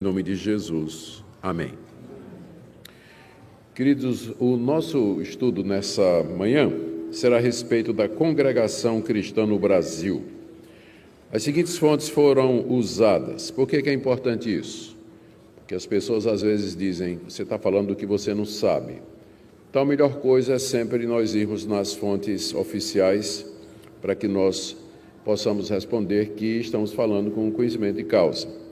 Em nome de Jesus. Amém. Queridos, o nosso estudo nessa manhã será a respeito da congregação cristã no Brasil. As seguintes fontes foram usadas. Por que é importante isso? Porque as pessoas às vezes dizem, você está falando do que você não sabe. Então a melhor coisa é sempre nós irmos nas fontes oficiais para que nós possamos responder que estamos falando com conhecimento de causa.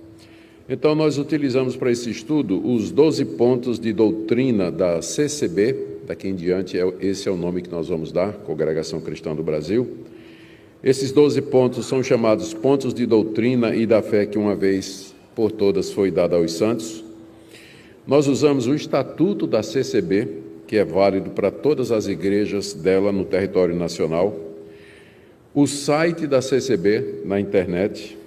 Então, nós utilizamos para esse estudo os 12 pontos de doutrina da CCB, daqui em diante esse é o nome que nós vamos dar, Congregação Cristã do Brasil. Esses 12 pontos são chamados pontos de doutrina e da fé que uma vez por todas foi dada aos santos. Nós usamos o Estatuto da CCB, que é válido para todas as igrejas dela no território nacional, o site da CCB na internet,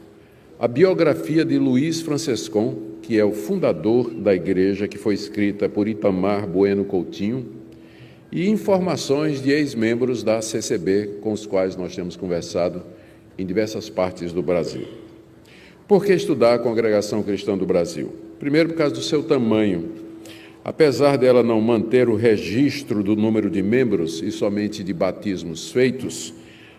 a biografia de Luiz Francescon, que é o fundador da igreja, que foi escrita por Itamar Bueno Coutinho, e informações de ex-membros da CCB, com os quais nós temos conversado em diversas partes do Brasil. Por que estudar a Congregação Cristã do Brasil? Primeiro, por causa do seu tamanho. Apesar dela não manter o registro do número de membros e somente de batismos feitos,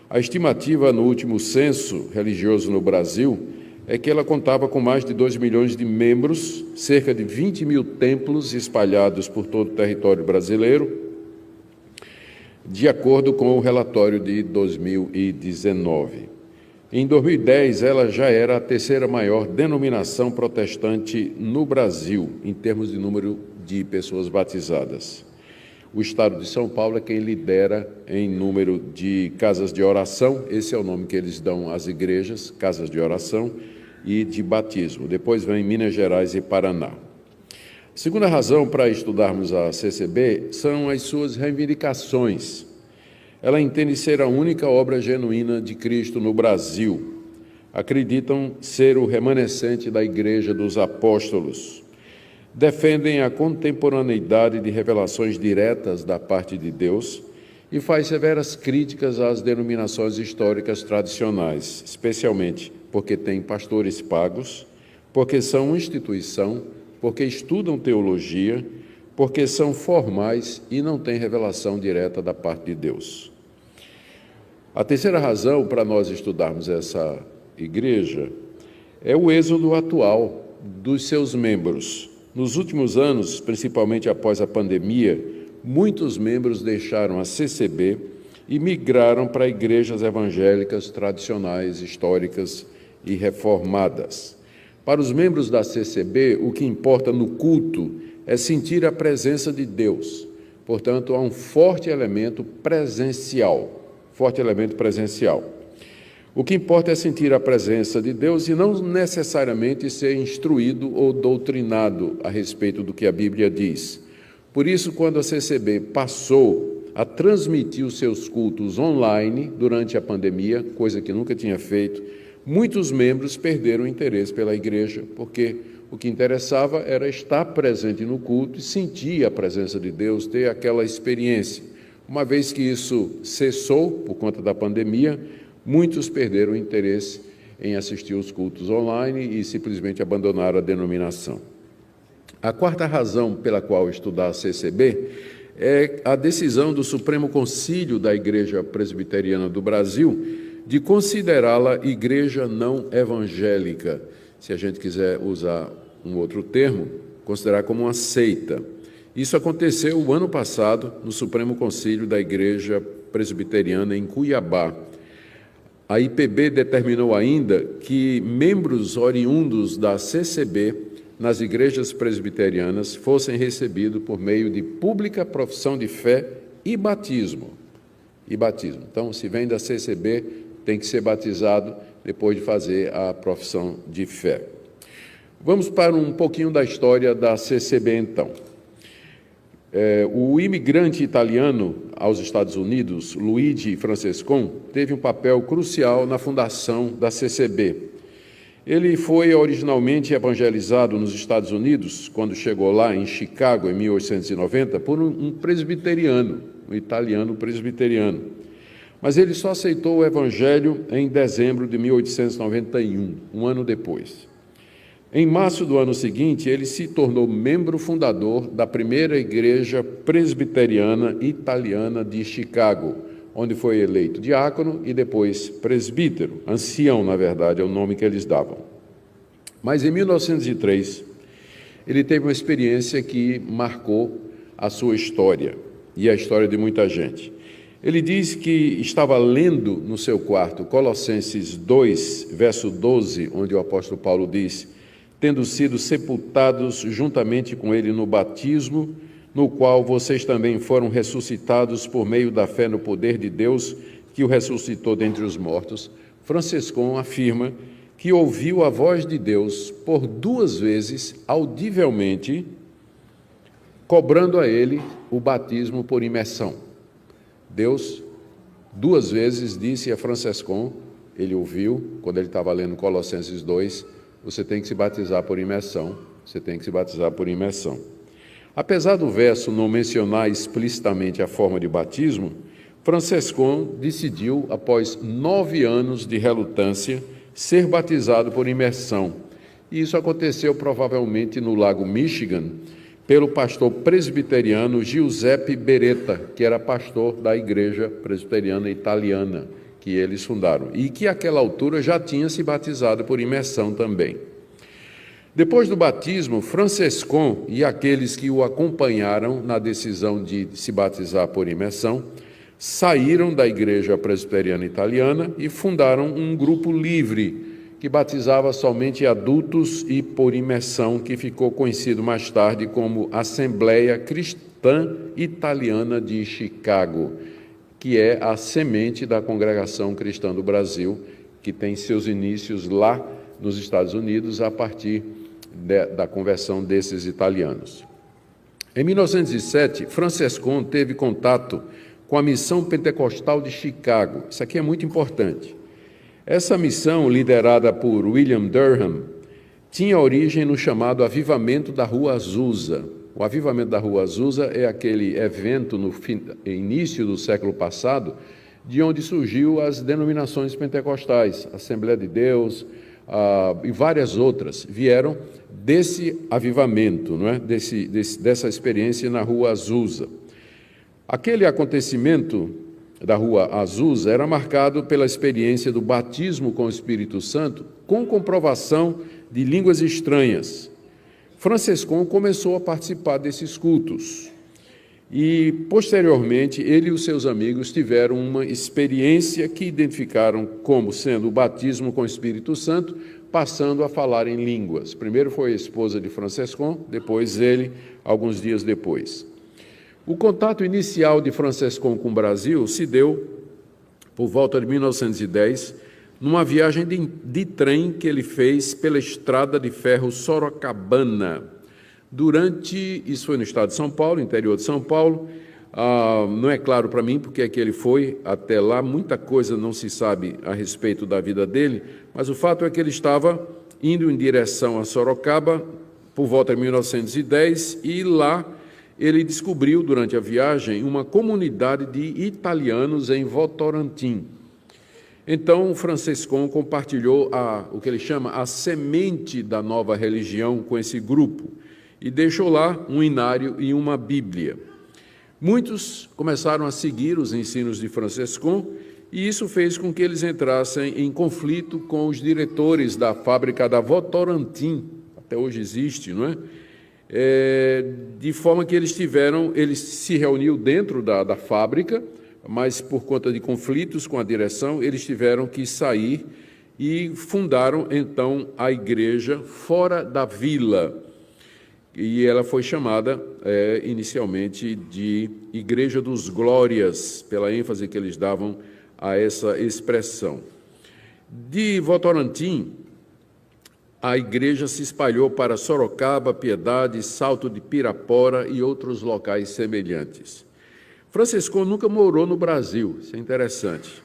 a estimativa no último censo religioso no Brasil é que ela contava com mais de 2 milhões de membros, cerca de 20 mil templos espalhados por todo o território brasileiro, de acordo com o relatório de 2019. Em 2010, ela já era a terceira maior denominação protestante no Brasil, em termos de número de pessoas batizadas. O estado de São Paulo é quem lidera em número de casas de oração, esse é o nome que eles dão às igrejas, casas de oração, e de batismo. Depois vem Minas Gerais e Paraná. A segunda razão para estudarmos a CCB são as suas reivindicações. Ela entende ser a única obra genuína de Cristo no Brasil. Acreditam ser o remanescente da Igreja dos Apóstolos. Defendem a contemporaneidade de revelações diretas da parte de Deus e faz severas críticas às denominações históricas tradicionais, especialmente porque têm pastores pagos, porque são uma instituição, porque estudam teologia, porque são formais e não têm revelação direta da parte de Deus. A terceira razão para nós estudarmos essa igreja é o êxodo atual dos seus membros. Nos últimos anos, principalmente após a pandemia, muitos membros deixaram a CCB e migraram para igrejas evangélicas tradicionais, históricas e reformadas. Para os membros da CCB, o que importa no culto é sentir a presença de Deus. Portanto, há um forte elemento presencial. O que importa é sentir a presença de Deus e não necessariamente ser instruído ou doutrinado a respeito do que a Bíblia diz. Por isso, quando a CCB passou a transmitir os seus cultos online durante a pandemia, coisa que nunca tinha feito, muitos membros perderam o interesse pela igreja, porque o que interessava era estar presente no culto e sentir a presença de Deus, ter aquela experiência. Uma vez que isso cessou por conta da pandemia, muitos perderam o interesse em assistir os cultos online e simplesmente abandonaram a denominação. A quarta razão pela qual estudar a CCB é a decisão do Supremo Concílio da Igreja Presbiteriana do Brasil de considerá-la igreja não evangélica, se a gente quiser usar um outro termo, considerar como uma seita. Isso aconteceu o ano passado no Supremo Concílio da Igreja Presbiteriana em Cuiabá. A IPB determinou ainda que membros oriundos da CCB nas igrejas presbiterianas fossem recebidos por meio de pública profissão de fé e batismo. Então, se vem da CCB, tem que ser batizado depois de fazer a profissão de fé. Vamos para um pouquinho da história da CCB, então. O imigrante italiano aos Estados Unidos, Luigi Francescon, teve um papel crucial na fundação da CCB. Ele foi originalmente evangelizado nos Estados Unidos, quando chegou lá em Chicago, em 1890, por um presbiteriano, um italiano presbiteriano. Mas ele só aceitou o evangelho em dezembro de 1891, um ano depois. Em março do ano seguinte, ele se tornou membro fundador da primeira igreja presbiteriana italiana de Chicago, onde foi eleito diácono e depois presbítero. Ancião, na verdade, é o nome que eles davam. Mas em 1903, ele teve uma experiência que marcou a sua história e a história de muita gente. Ele diz que estava lendo no seu quarto Colossenses 2, verso 12, onde o apóstolo Paulo diz: tendo sido sepultados juntamente com ele no batismo, no qual vocês também foram ressuscitados por meio da fé no poder de Deus, que o ressuscitou dentre os mortos. Franciscon afirma que ouviu a voz de Deus por 2 vezes, audivelmente, cobrando a ele o batismo por imersão. Deus 2 vezes disse a Franciscon, ele ouviu, quando ele estava lendo Colossenses 2, você tem que se batizar por imersão, você tem que se batizar por imersão. Apesar do verso não mencionar explicitamente a forma de batismo, Franciscon decidiu, após 9 anos de relutância, ser batizado por imersão. E isso aconteceu provavelmente no Lago Michigan, pelo pastor presbiteriano Giuseppe Beretta, que era pastor da igreja presbiteriana italiana que eles fundaram, e que àquela altura já tinha se batizado por imersão também. Depois do batismo, Franciscon e aqueles que o acompanharam na decisão de se batizar por imersão saíram da igreja presbiteriana italiana e fundaram um grupo livre que batizava somente adultos e por imersão, que ficou conhecido mais tarde como Assembleia Cristã Italiana de Chicago, que é a semente da Congregação Cristã do Brasil, que tem seus inícios lá nos Estados Unidos a partir da conversão desses italianos. Em 1907, Franciscon teve contato com a Missão Pentecostal de Chicago. Isso aqui é muito importante. Essa missão, liderada por William Durham, tinha origem no chamado Avivamento da Rua Azusa. O Avivamento da Rua Azusa é aquele evento no início do século passado, de onde surgiu as denominações pentecostais, Assembleia de Deus e várias outras, vieram desse avivamento, não é? dessa experiência na Rua Azusa. Aquele acontecimento da Rua Azusa era marcado pela experiência do batismo com o Espírito Santo, com comprovação de línguas estranhas. Franciscon começou a participar desses cultos e, posteriormente, ele e os seus amigos tiveram uma experiência que identificaram como sendo o batismo com o Espírito Santo, passando a falar em línguas. Primeiro foi a esposa de Franciscon, depois ele, alguns dias depois. O contato inicial de Franciscon com o Brasil se deu por volta de 1910, numa viagem de trem que ele fez pela estrada de ferro Sorocabana. Isso foi no estado de São Paulo, interior de São Paulo. Não é claro para mim porque é que ele foi até lá, muita coisa não se sabe a respeito da vida dele, mas o fato é que ele estava indo em direção a Sorocaba por volta de 1910 e lá ele descobriu, durante a viagem, uma comunidade de italianos em Votorantim. Então, Franciscon compartilhou o que ele chama a semente da nova religião com esse grupo e deixou lá um inário e uma Bíblia. Muitos começaram a seguir os ensinos de Franciscon e isso fez com que eles entrassem em conflito com os diretores da fábrica da Votorantim, até hoje existe, não é? De forma que eles se reuniu dentro da fábrica, mas por conta de conflitos com a direção, eles tiveram que sair e fundaram, então, a igreja fora da vila. E ela foi chamada, inicialmente, de Igreja dos Glórias, pela ênfase que eles davam a essa expressão. De Votorantim, a igreja se espalhou para Sorocaba, Piedade, Salto de Pirapora e outros locais semelhantes. Franciscon nunca morou no Brasil, isso é interessante,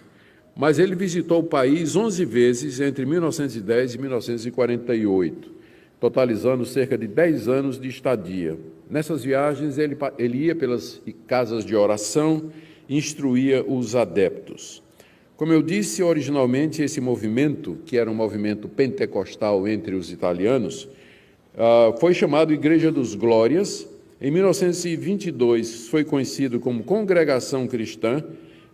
mas ele visitou o país 11 vezes entre 1910 e 1948, totalizando cerca de 10 anos de estadia. Nessas viagens, ele ia pelas casas de oração e instruía os adeptos. Como eu disse, originalmente esse movimento, que era um movimento pentecostal entre os italianos, foi chamado Igreja dos Glórias. Em 1922 foi conhecido como Congregação Cristã.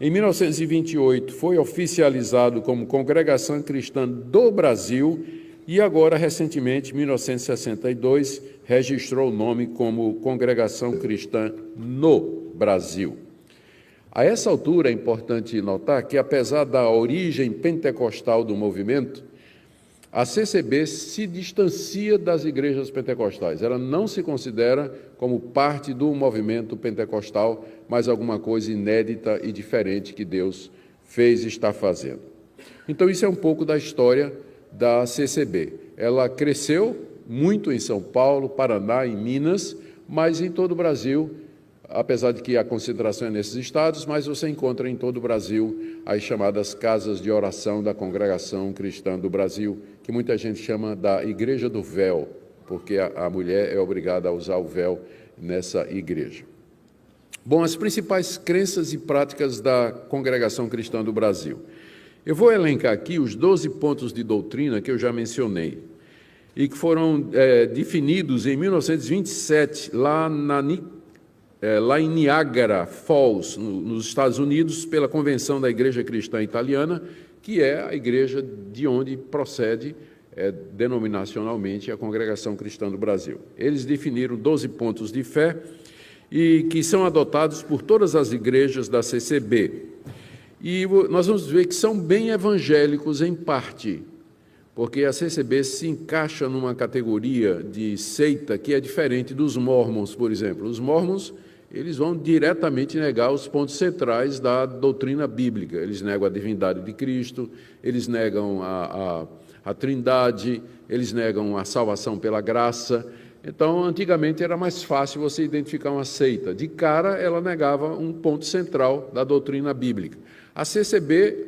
Em 1928 foi oficializado como Congregação Cristã do Brasil e agora, recentemente, em 1962, registrou o nome como Congregação Cristã no Brasil. A essa altura é importante notar que, apesar da origem pentecostal do movimento, a CCB se distancia das igrejas pentecostais. Ela não se considera como parte do movimento pentecostal, mas alguma coisa inédita e diferente que Deus fez e está fazendo. Então, isso é um pouco da história da CCB. Ela cresceu muito em São Paulo, Paraná e Minas, mas em todo o Brasil, apesar de que a concentração é nesses estados, mas você encontra em todo o Brasil as chamadas casas de oração da Congregação Cristã do Brasil, que muita gente chama da Igreja do Véu, porque a mulher é obrigada a usar o véu nessa igreja. Bom, as principais crenças e práticas da Congregação Cristã do Brasil. Eu vou elencar aqui os 12 pontos de doutrina que eu já mencionei e que foram definidos em 1927, lá em Niagara Falls, nos Estados Unidos, pela Convenção da Igreja Cristã Italiana, que é a igreja de onde procede denominacionalmente a Congregação Cristã do Brasil. Eles definiram 12 pontos de fé e que são adotados por todas as igrejas da CCB. E nós vamos ver que são bem evangélicos em parte, porque a CCB se encaixa numa categoria de seita que é diferente dos mormons, por exemplo. Os mormons, eles vão diretamente negar os pontos centrais da doutrina bíblica. Eles negam a divindade de Cristo, eles negam a trindade, eles negam a salvação pela graça. Então, antigamente era mais fácil você identificar uma seita. De cara, ela negava um ponto central da doutrina bíblica. A CCB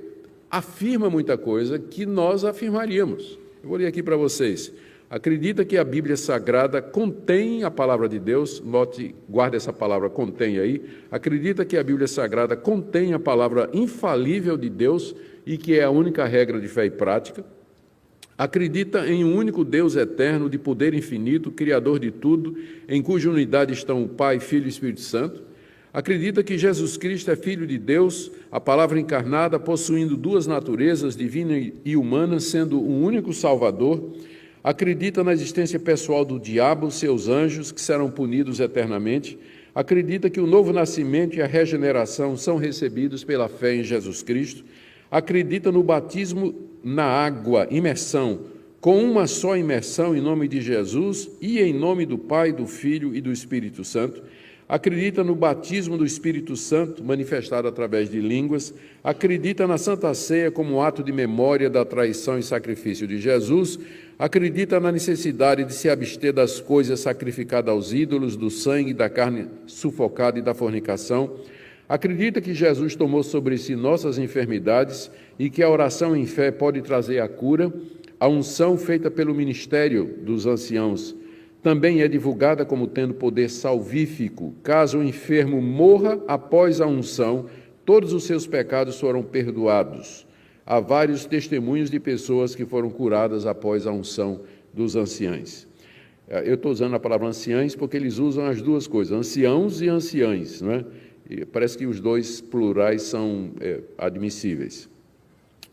afirma muita coisa que nós afirmaríamos. Eu vou ler aqui para vocês. Acredita que a Bíblia Sagrada contém a palavra de Deus, note, guarde essa palavra contém aí. Acredita que a Bíblia Sagrada contém a palavra infalível de Deus e que é a única regra de fé e prática. Acredita em um único Deus eterno, de poder infinito, Criador de tudo, em cuja unidade estão o Pai, Filho e Espírito Santo. Acredita que Jesus Cristo é Filho de Deus, a palavra encarnada, possuindo duas naturezas, divina e humana, sendo um único Salvador. Acredita na existência pessoal do diabo, seus anjos, que serão punidos eternamente. Acredita que o novo nascimento e a regeneração são recebidos pela fé em Jesus Cristo. Acredita no batismo na água, imersão, com uma só imersão em nome de Jesus e em nome do Pai, do Filho e do Espírito Santo. Acredita no batismo do Espírito Santo, manifestado através de línguas. Acredita na Santa Ceia como ato de memória da traição e sacrifício de Jesus. Acredita na necessidade de se abster das coisas sacrificadas aos ídolos, do sangue, da carne sufocada e da fornicação. Acredita que Jesus tomou sobre si nossas enfermidades e que a oração em fé pode trazer a cura. A unção feita pelo ministério dos anciãos também é divulgada como tendo poder salvífico. Caso o enfermo morra após a unção, todos os seus pecados foram perdoados. Há vários testemunhos de pessoas que foram curadas após a unção dos anciães. Eu estou usando a palavra anciães porque eles usam as duas coisas, anciãos e anciães, não é? E parece que os dois plurais são admissíveis.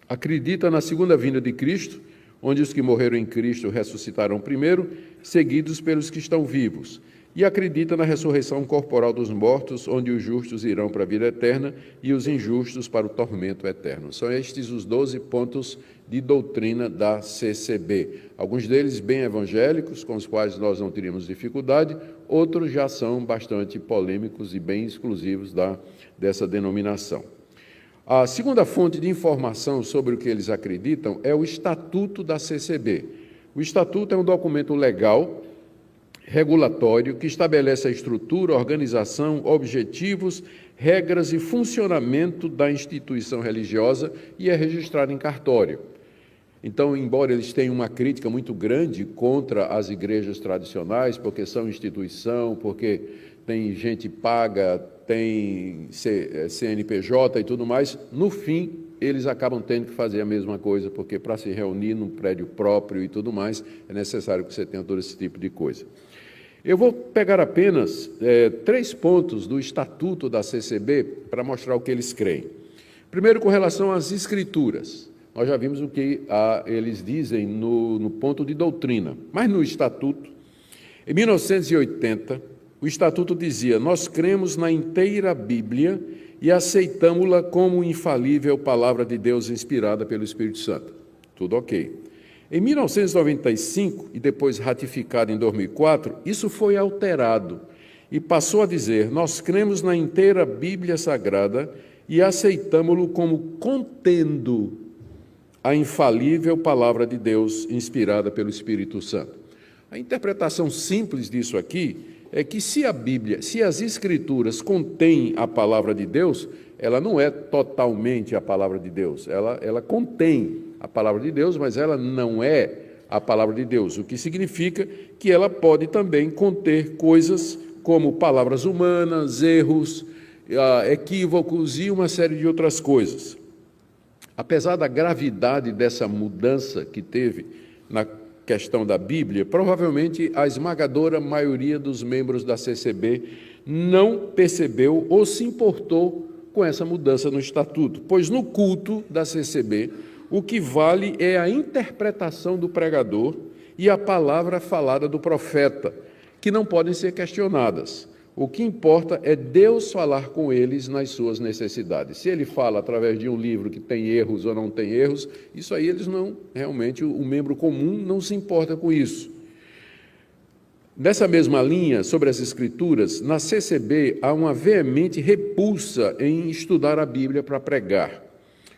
Acredita na segunda vinda de Cristo, onde os que morreram em Cristo ressuscitarão primeiro, seguidos pelos que estão vivos. E acredita na ressurreição corporal dos mortos, onde os justos irão para a vida eterna e os injustos para o tormento eterno. São estes os 12 pontos de doutrina da CCB. Alguns deles bem evangélicos, com os quais nós não teríamos dificuldade, outros já são bastante polêmicos e bem exclusivos dessa denominação. A segunda fonte de informação sobre o que eles acreditam é o Estatuto da CCB. O Estatuto é um documento legal, regulatório, que estabelece a estrutura, organização, objetivos, regras e funcionamento da instituição religiosa e é registrado em cartório. Então, embora eles tenham uma crítica muito grande contra as igrejas tradicionais, porque são instituição, porque tem gente paga, tem CNPJ e tudo mais, no fim, eles acabam tendo que fazer a mesma coisa, porque para se reunir num prédio próprio e tudo mais, é necessário que você tenha todo esse tipo de coisa. Eu vou pegar apenas 3 pontos do Estatuto da CCB para mostrar o que eles creem. Primeiro, com relação às Escrituras. Nós já vimos o que eles dizem no ponto de doutrina, mas no Estatuto, em 1980, o Estatuto dizia: nós cremos na inteira Bíblia e aceitamos-la como infalível palavra de Deus inspirada pelo Espírito Santo. Tudo ok. Em 1995, e depois ratificado em 2004, isso foi alterado e passou a dizer: nós cremos na inteira Bíblia Sagrada e aceitamos-lo como contendo a infalível palavra de Deus inspirada pelo Espírito Santo. A interpretação simples disso aqui é que se a Bíblia, se as Escrituras contêm a palavra de Deus, ela não é totalmente a palavra de Deus, ela contém a palavra de Deus, mas ela não é a palavra de Deus, o que significa que ela pode também conter coisas como palavras humanas, erros, equívocos e uma série de outras coisas. Apesar da gravidade dessa mudança que teve na questão da Bíblia, provavelmente a esmagadora maioria dos membros da CCB não percebeu ou se importou com essa mudança no Estatuto, pois no culto da CCB, o que vale é a interpretação do pregador e a palavra falada do profeta, que não podem ser questionadas. O que importa é Deus falar com eles nas suas necessidades. Se ele fala através de um livro que tem erros ou não tem erros, isso aí eles não, realmente, o membro comum não se importa com isso. Nessa mesma linha, sobre as Escrituras, na CCB há uma veemente repulsa em estudar a Bíblia para pregar.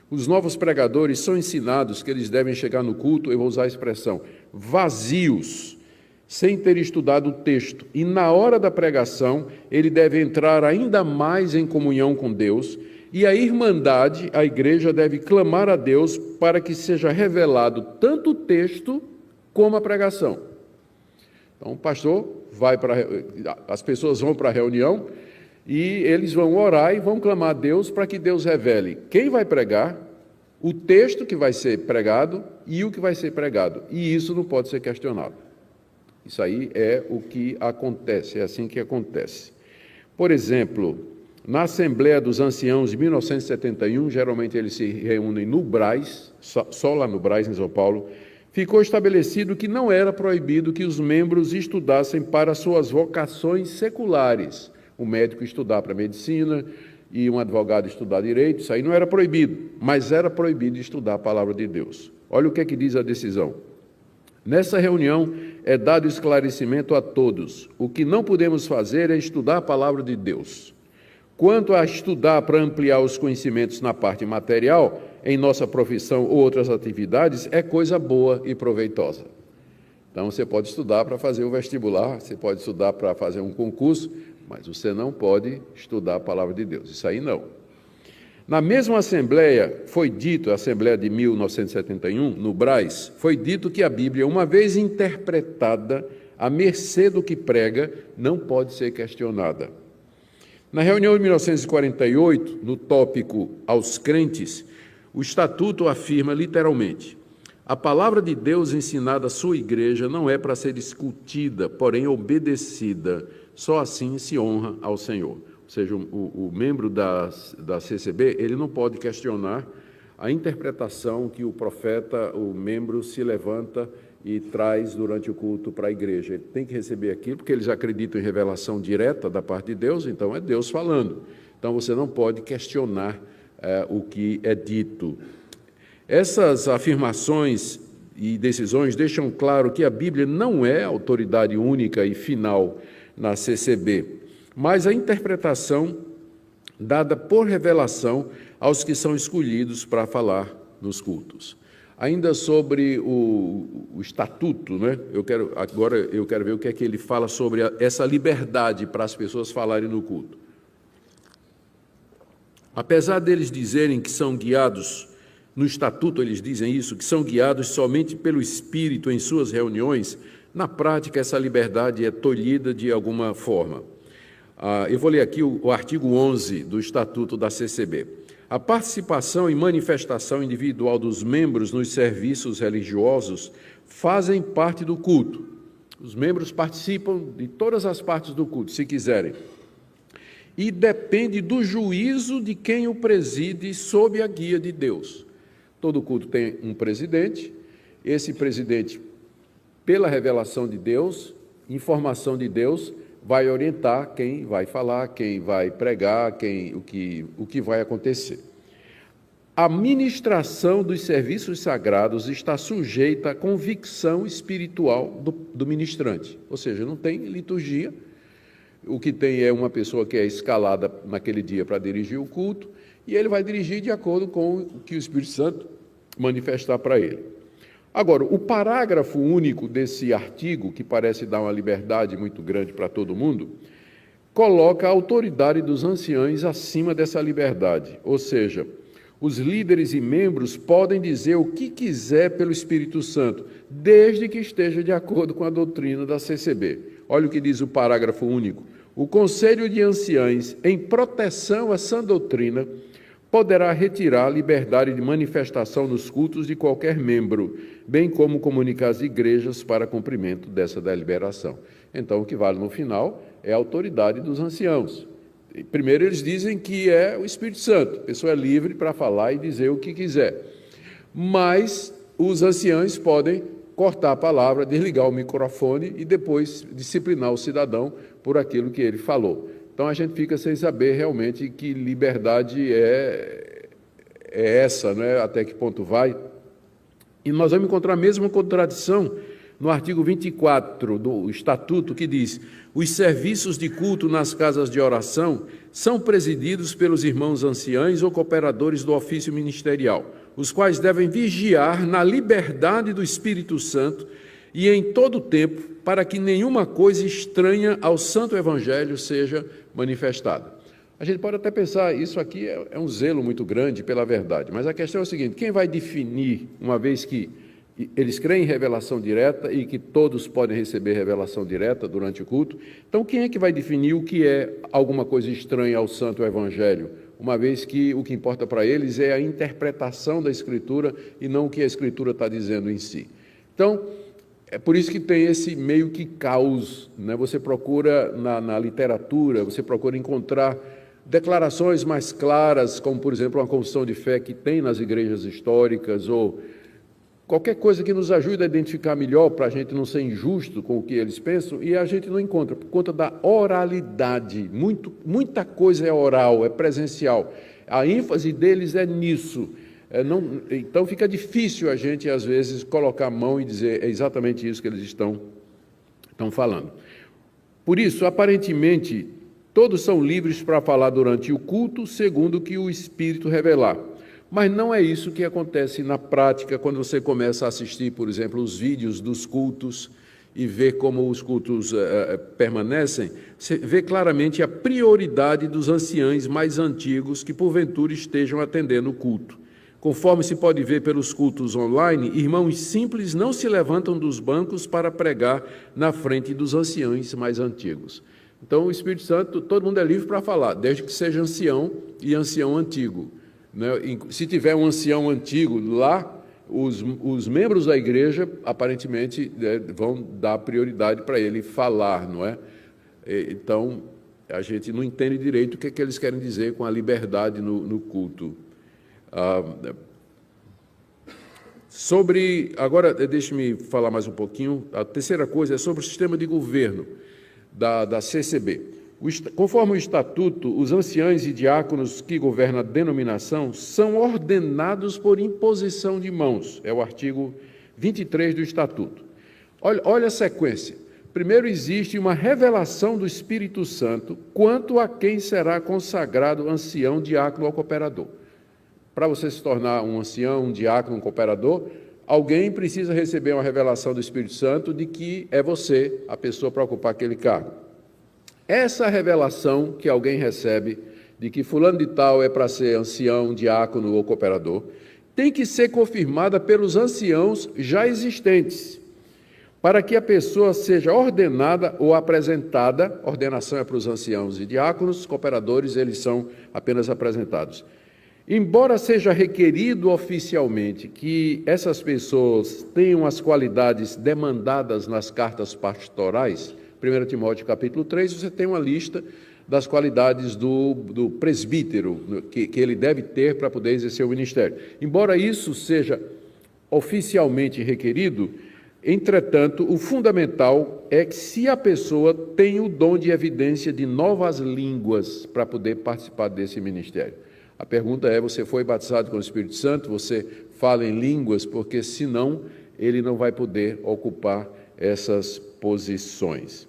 Os novos pregadores são ensinados que eles devem chegar no culto, eu vou usar a expressão, vazios, sem ter estudado o texto. E na hora da pregação, ele deve entrar ainda mais em comunhão com Deus, e a irmandade, a igreja, deve clamar a Deus para que seja revelado tanto o texto como a pregação. Então, o pastor vai as pessoas vão para a reunião e eles vão orar e vão clamar a Deus para que Deus revele quem vai pregar, o texto que vai ser pregado e o que vai ser pregado. E isso não pode ser questionado. Isso aí é o que acontece, é assim que acontece. Por exemplo, na Assembleia dos Anciãos de 1971, geralmente eles se reúnem no Brás, só lá no Brás, em São Paulo, ficou estabelecido que não era proibido que os membros estudassem para suas vocações seculares. O médico estudar para medicina e um advogado estudar direito, isso aí não era proibido, mas era proibido estudar a palavra de Deus. Olha o que é que diz a decisão. Nessa reunião é dado esclarecimento a todos. O que não podemos fazer é estudar a palavra de Deus. Quanto a estudar para ampliar os conhecimentos na parte material, em nossa profissão ou outras atividades, é coisa boa e proveitosa. Então, você pode estudar para fazer o vestibular, você pode estudar para fazer um concurso, mas você não pode estudar a palavra de Deus. Isso aí não. Na mesma Assembleia, foi dito, a Assembleia de 1971, no Brás, foi dito que a Bíblia, uma vez interpretada, à mercê do que prega, não pode ser questionada. Na reunião de 1948, no tópico aos crentes, o Estatuto afirma literalmente: a palavra de Deus ensinada à sua igreja não é para ser discutida, porém obedecida, só assim se honra ao Senhor. Ou seja, o membro da CCB, ele não pode questionar a interpretação que o profeta, o membro, se levanta e traz durante o culto para a igreja. Ele tem que receber aquilo, porque eles acreditam em revelação direta da parte de Deus, então é Deus falando. Então você não pode questionar o que é dito. Essas afirmações e decisões deixam claro que a Bíblia não é autoridade única e final na CCB, mas a interpretação dada por revelação aos que são escolhidos para falar nos cultos. Ainda sobre o estatuto, né? Eu quero ver o que é que ele fala sobre essa liberdade para as pessoas falarem no culto. Apesar deles dizerem que são guiados, no estatuto eles dizem isso, que são guiados somente pelo Espírito em suas reuniões, na prática essa liberdade é tolhida de alguma forma. Eu vou ler aqui o artigo 11 do Estatuto da CCB. A participação e manifestação individual dos membros nos serviços religiosos fazem parte do culto. Os membros participam de todas as partes do culto, se quiserem. E depende do juízo de quem o preside sob a guia de Deus. Todo culto tem um presidente. Esse presidente, pela revelação de Deus, informação de Deus, vai orientar quem vai falar, quem vai pregar, o que vai acontecer. A ministração dos serviços sagrados está sujeita à convicção espiritual do ministrante, ou seja, não tem liturgia, o que tem é uma pessoa que é escalada naquele dia para dirigir o culto, e ele vai dirigir de acordo com o que o Espírito Santo manifestar para ele. Agora, o parágrafo único desse artigo, que parece dar uma liberdade muito grande para todo mundo, coloca a autoridade dos anciãos acima dessa liberdade, ou seja, os líderes e membros podem dizer o que quiser pelo Espírito Santo, desde que esteja de acordo com a doutrina da CCB. Olha o que diz o parágrafo único. O Conselho de Anciãos, em proteção à sã doutrina, poderá retirar a liberdade de manifestação nos cultos de qualquer membro, bem como comunicar às igrejas para cumprimento dessa deliberação. Então, o que vale no final é a autoridade dos anciãos. Primeiro, eles dizem que é o Espírito Santo, a pessoa é livre para falar e dizer o que quiser. Mas os anciãos podem cortar a palavra, desligar o microfone e depois disciplinar o cidadão por aquilo que ele falou. Então, a gente fica sem saber realmente que liberdade é essa, né? Até que ponto vai. E nós vamos encontrar a mesma contradição no artigo 24 do Estatuto, que diz: os serviços de culto nas casas de oração são presididos pelos irmãos anciãos ou cooperadores do ofício ministerial, os quais devem vigiar na liberdade do Espírito Santo e em todo o tempo, para que nenhuma coisa estranha ao Santo Evangelho seja manifestada. A gente pode até pensar, isso aqui é um zelo muito grande pela verdade, mas a questão é o seguinte: quem vai definir, uma vez que eles creem em revelação direta e que todos podem receber revelação direta durante o culto, então quem é que vai definir o que é alguma coisa estranha ao Santo Evangelho? Uma vez que o que importa para eles é a interpretação da Escritura e não o que a Escritura está dizendo em si. Então, é por isso que tem esse meio que caos, né? Você procura na literatura, você procura encontrar declarações mais claras, como, por exemplo, uma confissão de fé que tem nas igrejas históricas, ou qualquer coisa que nos ajude a identificar melhor, para a gente não ser injusto com o que eles pensam, e a gente não encontra, por conta da oralidade. Muita coisa é oral, é presencial. A ênfase deles é nisso. Então fica difícil a gente, às vezes, colocar a mão e dizer é exatamente isso que eles estão falando. Por isso, aparentemente, todos são livres para falar durante o culto, segundo o que o Espírito revelar. Mas não é isso que acontece na prática quando você começa a assistir, por exemplo, os vídeos dos cultos e ver como os cultos permanecem. Você vê claramente a prioridade dos anciãos mais antigos que, porventura, estejam atendendo o culto. Conforme se pode ver pelos cultos online, irmãos simples não se levantam dos bancos para pregar na frente dos anciãos mais antigos. Então, o Espírito Santo, todo mundo é livre para falar, desde que seja ancião e ancião antigo. Se tiver um ancião antigo lá, os membros da igreja, aparentemente, vão dar prioridade para ele falar, não é? Então, a gente não entende direito o que eles querem dizer com a liberdade no culto. Agora, deixe-me falar mais um pouquinho. A terceira coisa é sobre o sistema de governo da CCB. Conforme o Estatuto, os anciãos e diáconos que governam a denominação são ordenados por imposição de mãos. É o artigo 23 do Estatuto. Olha a sequência. Primeiro, existe uma revelação do Espírito Santo quanto a quem será consagrado ancião, diácono ou cooperador. Para você se tornar um ancião, um diácono, um cooperador, alguém precisa receber uma revelação do Espírito Santo de que é você a pessoa para ocupar aquele cargo. Essa revelação que alguém recebe de que fulano de tal é para ser ancião, diácono ou cooperador, tem que ser confirmada pelos anciãos já existentes. para que a pessoa seja ordenada ou apresentada. Ordenação é para os anciãos e diáconos, cooperadores, eles são apenas apresentados. Embora seja requerido oficialmente que essas pessoas tenham as qualidades demandadas nas cartas pastorais, 1 Timóteo capítulo 3, você tem uma lista das qualidades do presbítero, que ele deve ter para poder exercer o ministério. Embora isso seja oficialmente requerido, entretanto, o fundamental é que se a pessoa tem o dom de evidência de novas línguas para poder participar desse ministério. A pergunta é, você foi batizado com o Espírito Santo, você fala em línguas, porque senão ele não vai poder ocupar essas posições.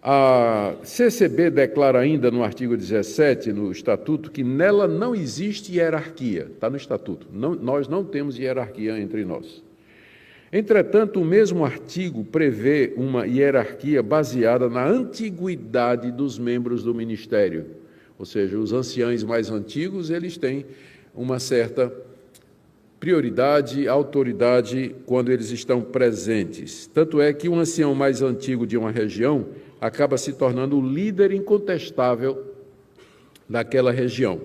A CCB declara ainda no artigo 17, no Estatuto, que nela não existe hierarquia, está no Estatuto, nós não temos hierarquia entre nós. Entretanto, o mesmo artigo prevê uma hierarquia baseada na antiguidade dos membros do ministério, ou seja, os anciãos mais antigos, eles têm uma certa prioridade, autoridade quando eles estão presentes. Tanto é que um ancião mais antigo de uma região acaba se tornando o líder incontestável daquela região.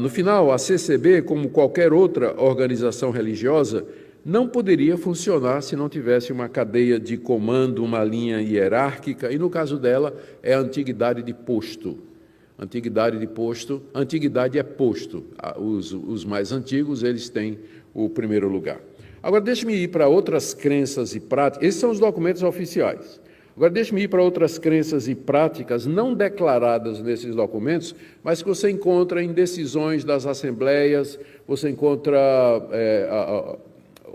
No final, a CCB, como qualquer outra organização religiosa, não poderia funcionar se não tivesse uma cadeia de comando, uma linha hierárquica, e no caso dela é a antiguidade de posto. Antiguidade de posto, antiguidade é posto. Os mais antigos, eles têm o primeiro lugar. Agora, deixe-me ir para outras crenças e práticas. Esses são os documentos oficiais. Agora, deixe-me ir para outras crenças e práticas não declaradas nesses documentos, mas que você encontra em decisões das assembleias, você encontra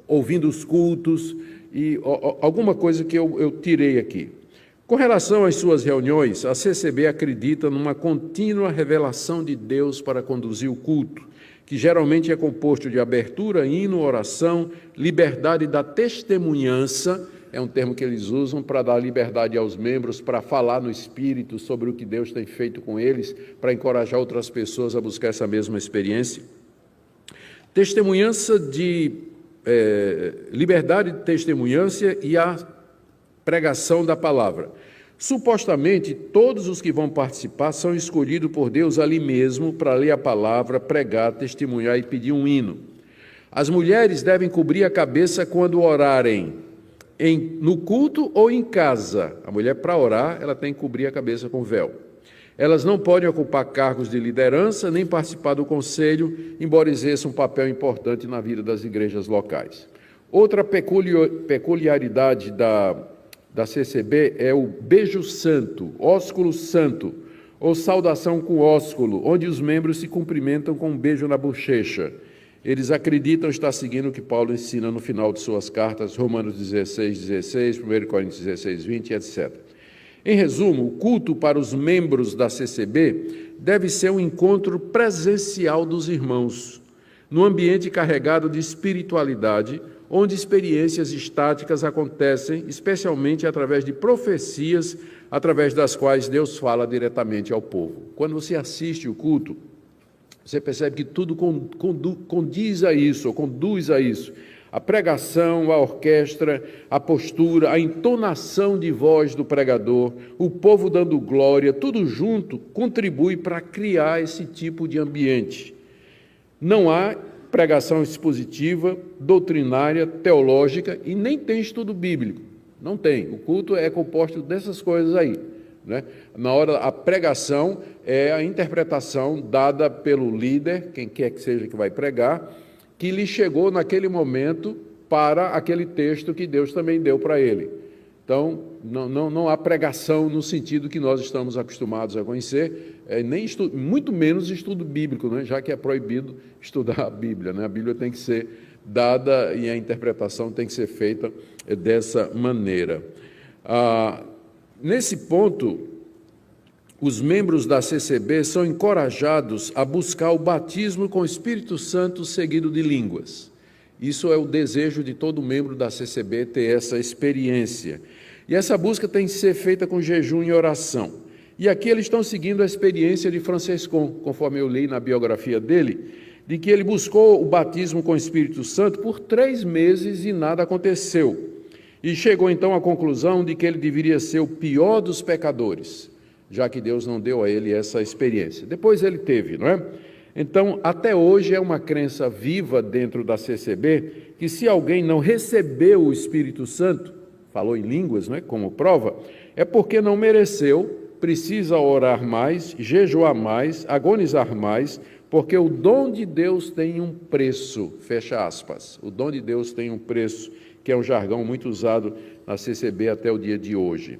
ouvindo os cultos, e alguma coisa que eu tirei aqui. Com relação às suas reuniões, a CCB acredita numa contínua revelação de Deus para conduzir o culto, que geralmente é composto de abertura, hino, oração, liberdade da testemunhança, é um termo que eles usam para dar liberdade aos membros, para falar no Espírito sobre o que Deus tem feito com eles, para encorajar outras pessoas a buscar essa mesma experiência. Testemunhança liberdade de testemunhança e a pregação da palavra. Supostamente, todos os que vão participar são escolhidos por Deus ali mesmo para ler a palavra, pregar, testemunhar e pedir um hino. As mulheres devem cobrir a cabeça quando orarem, no culto ou em casa. A mulher, para orar, ela tem que cobrir a cabeça com véu. Elas não podem ocupar cargos de liderança, nem participar do conselho, embora exerçam um papel importante na vida das igrejas locais. Outra peculiaridade da CCB é o beijo santo, ósculo santo, ou saudação com ósculo, onde os membros se cumprimentam com um beijo na bochecha. Eles acreditam estar seguindo o que Paulo ensina no final de suas cartas, Romanos 16:16, 1 Coríntios 16:20, etc. Em resumo, o culto para os membros da CCB deve ser um encontro presencial dos irmãos, num ambiente carregado de espiritualidade, onde experiências estáticas acontecem, especialmente através de profecias, através das quais Deus fala diretamente ao povo. Quando você assiste o culto, você percebe que tudo condiz a isso, ou conduz a isso. A pregação, a orquestra, a postura, a entonação de voz do pregador, o povo dando glória, tudo junto contribui para criar esse tipo de ambiente. Não há pregação expositiva, doutrinária, teológica e nem tem estudo bíblico. Não tem. O culto é composto dessas coisas aí, né? Na hora, a pregação é a interpretação dada pelo líder, quem quer que seja que vai pregar, que lhe chegou naquele momento para aquele texto que Deus também deu para ele. Então, não há pregação no sentido que nós estamos acostumados a conhecer, nem muito menos estudo bíblico, né? Já que é proibido estudar a Bíblia, né? A Bíblia tem que ser dada e a interpretação tem que ser feita dessa maneira. Nesse ponto, os membros da CCB são encorajados a buscar o batismo com o Espírito Santo seguido de línguas. Isso é o desejo de todo membro da CCB ter essa experiência. E essa busca tem que ser feita com jejum e oração. E aqui eles estão seguindo a experiência de Franciscon, conforme eu li na biografia dele, de que ele buscou o batismo com o Espírito Santo por 3 meses e nada aconteceu. E chegou então à conclusão de que ele deveria ser o pior dos pecadores, já que Deus não deu a ele essa experiência. Depois ele teve, não é? Então, até hoje é uma crença viva dentro da CCB que se alguém não recebeu o Espírito Santo, falou em línguas, não é? Como prova, é porque não mereceu, precisa orar mais, jejuar mais, agonizar mais, porque o dom de Deus tem um preço, fecha aspas. O dom de Deus tem um preço, que é um jargão muito usado na CCB até o dia de hoje.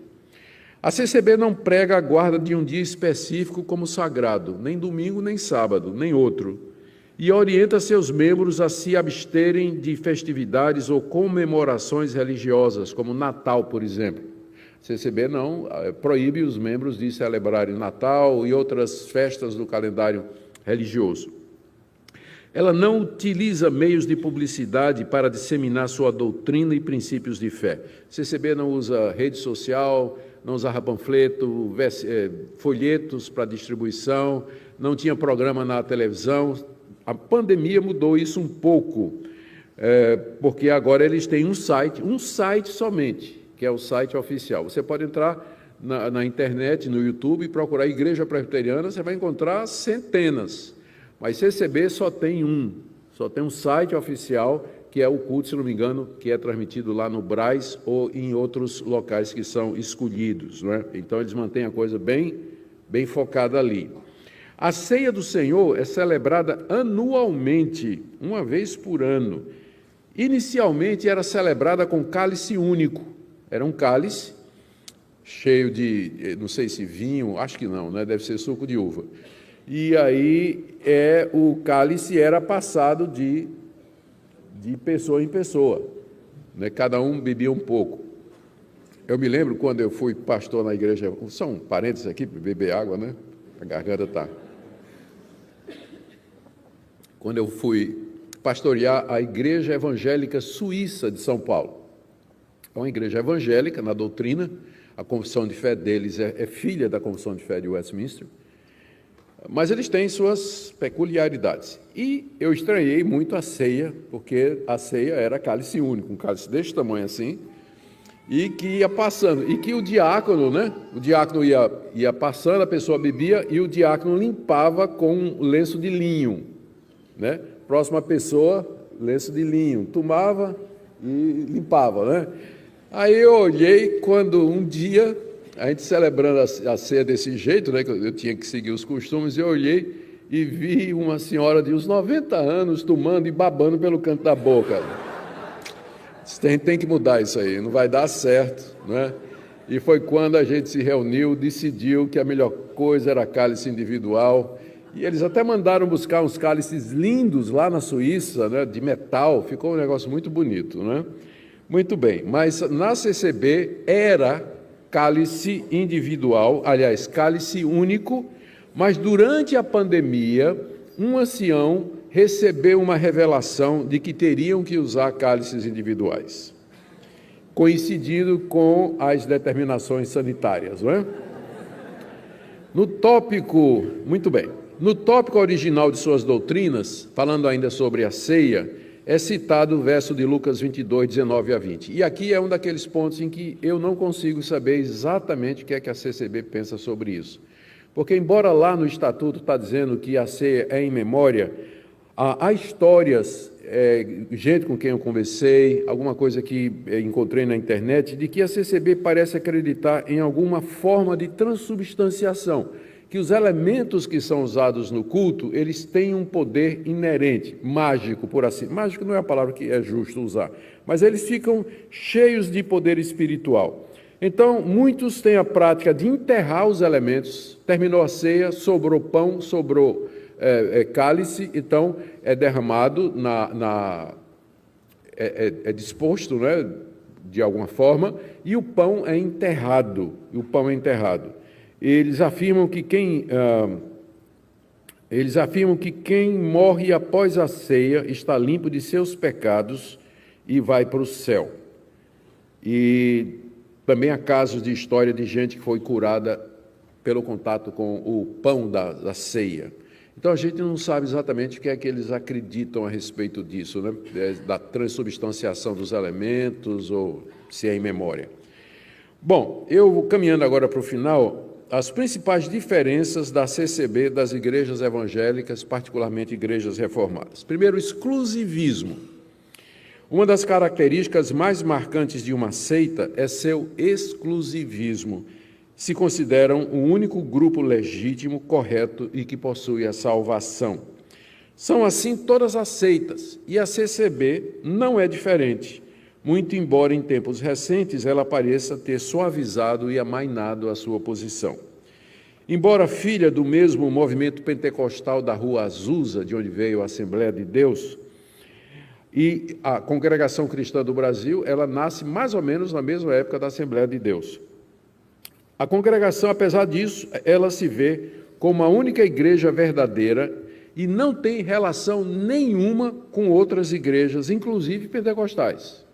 A CCB não prega a guarda de um dia específico como sagrado, nem domingo, nem sábado, nem outro, e orienta seus membros a se absterem de festividades ou comemorações religiosas, como Natal, por exemplo. A CCB não proíbe os membros de celebrarem Natal e outras festas do calendário religioso. Ela não utiliza meios de publicidade para disseminar sua doutrina e princípios de fé. A CCB não usa rede social, não usava panfleto, folhetos para distribuição, não tinha programa na televisão. A pandemia mudou isso um pouco, porque agora eles têm um site somente, que é o site oficial. Você pode entrar na internet, no YouTube, e procurar Igreja Presbiteriana, você vai encontrar centenas, mas CCB só tem um site oficial, que é o culto, se não me engano, que é transmitido lá no Brás ou em outros locais que são escolhidos, não é? Então, eles mantêm a coisa bem focada ali. A ceia do Senhor é celebrada anualmente, uma vez por ano. Inicialmente, era celebrada com cálice único. Era um cálice cheio de, não sei se vinho, acho que não, né? Deve ser suco de uva. E aí, o cálice era passado de pessoa em pessoa, né? Cada um bebia um pouco. Eu me lembro quando eu fui pastor na igreja, só um parênteses aqui para beber água, né? A garganta está. Quando eu fui pastorear a Igreja Evangélica Suíça de São Paulo. É uma igreja evangélica na doutrina, a confissão de fé deles é filha da confissão de fé de Westminster, mas eles têm suas peculiaridades. E eu estranhei muito a ceia, porque a ceia era cálice único, um cálice desse tamanho assim, e que ia passando, e que o diácono, né? O diácono ia passando, a pessoa bebia, e o diácono limpava com um lenço de linho, né? Próxima pessoa, lenço de linho, tomava e limpava, né? Aí eu olhei quando um dia, a gente celebrando a ceia desse jeito, né, que eu tinha que seguir os costumes, eu olhei e vi uma senhora de uns 90 anos tomando e babando pelo canto da boca. Tem que mudar isso aí, não vai dar certo, né? E foi quando a gente se reuniu, decidiu que a melhor coisa era cálice individual, e eles até mandaram buscar uns cálices lindos lá na Suíça, né, de metal, ficou um negócio muito bonito, né? Muito bem, mas na CCB era cálice individual, aliás, cálice único, mas durante a pandemia, um ancião recebeu uma revelação de que teriam que usar cálices individuais, coincidindo com as determinações sanitárias, não é? Muito bem, no tópico original de suas doutrinas, falando ainda sobre a ceia, é citado o verso de Lucas 22, 19 a 20. E aqui é um daqueles pontos em que eu não consigo saber exatamente o que é que a CCB pensa sobre isso. Porque, embora lá no Estatuto está dizendo que a ceia é em memória, há histórias, gente com quem eu conversei, alguma coisa que encontrei na internet, de que a CCB parece acreditar em alguma forma de transubstanciação, que os elementos que são usados no culto, eles têm um poder inerente, mágico, por assim. Mágico não é a palavra que é justo usar, mas eles ficam cheios de poder espiritual. Então, muitos têm a prática de enterrar os elementos, terminou a ceia, sobrou pão, sobrou cálice, então é derramado, é disposto, né, de alguma forma, e o pão é enterrado, Eles afirmam que quem morre após a ceia está limpo de seus pecados e vai para o céu. E também há casos de história de gente que foi curada pelo contato com o pão da ceia. Então a gente não sabe exatamente o que é que eles acreditam a respeito disso, né? Da transubstanciação dos elementos ou se é em memória. Bom, eu caminhando agora para o final, as principais diferenças da CCB das igrejas evangélicas, particularmente igrejas reformadas. Primeiro, exclusivismo. Uma das características mais marcantes de uma seita é seu exclusivismo. Se consideram o único grupo legítimo, correto e que possui a salvação. São assim todas as seitas, e a CCB não é diferente, muito embora em tempos recentes ela pareça ter suavizado e amainado a sua posição. Embora filha do mesmo movimento pentecostal da Rua Azusa, de onde veio a Assembleia de Deus, e a Congregação Cristã do Brasil, ela nasce mais ou menos na mesma época da Assembleia de Deus. A congregação, apesar disso, ela se vê como a única igreja verdadeira e não tem relação nenhuma com outras igrejas, inclusive pentecostais.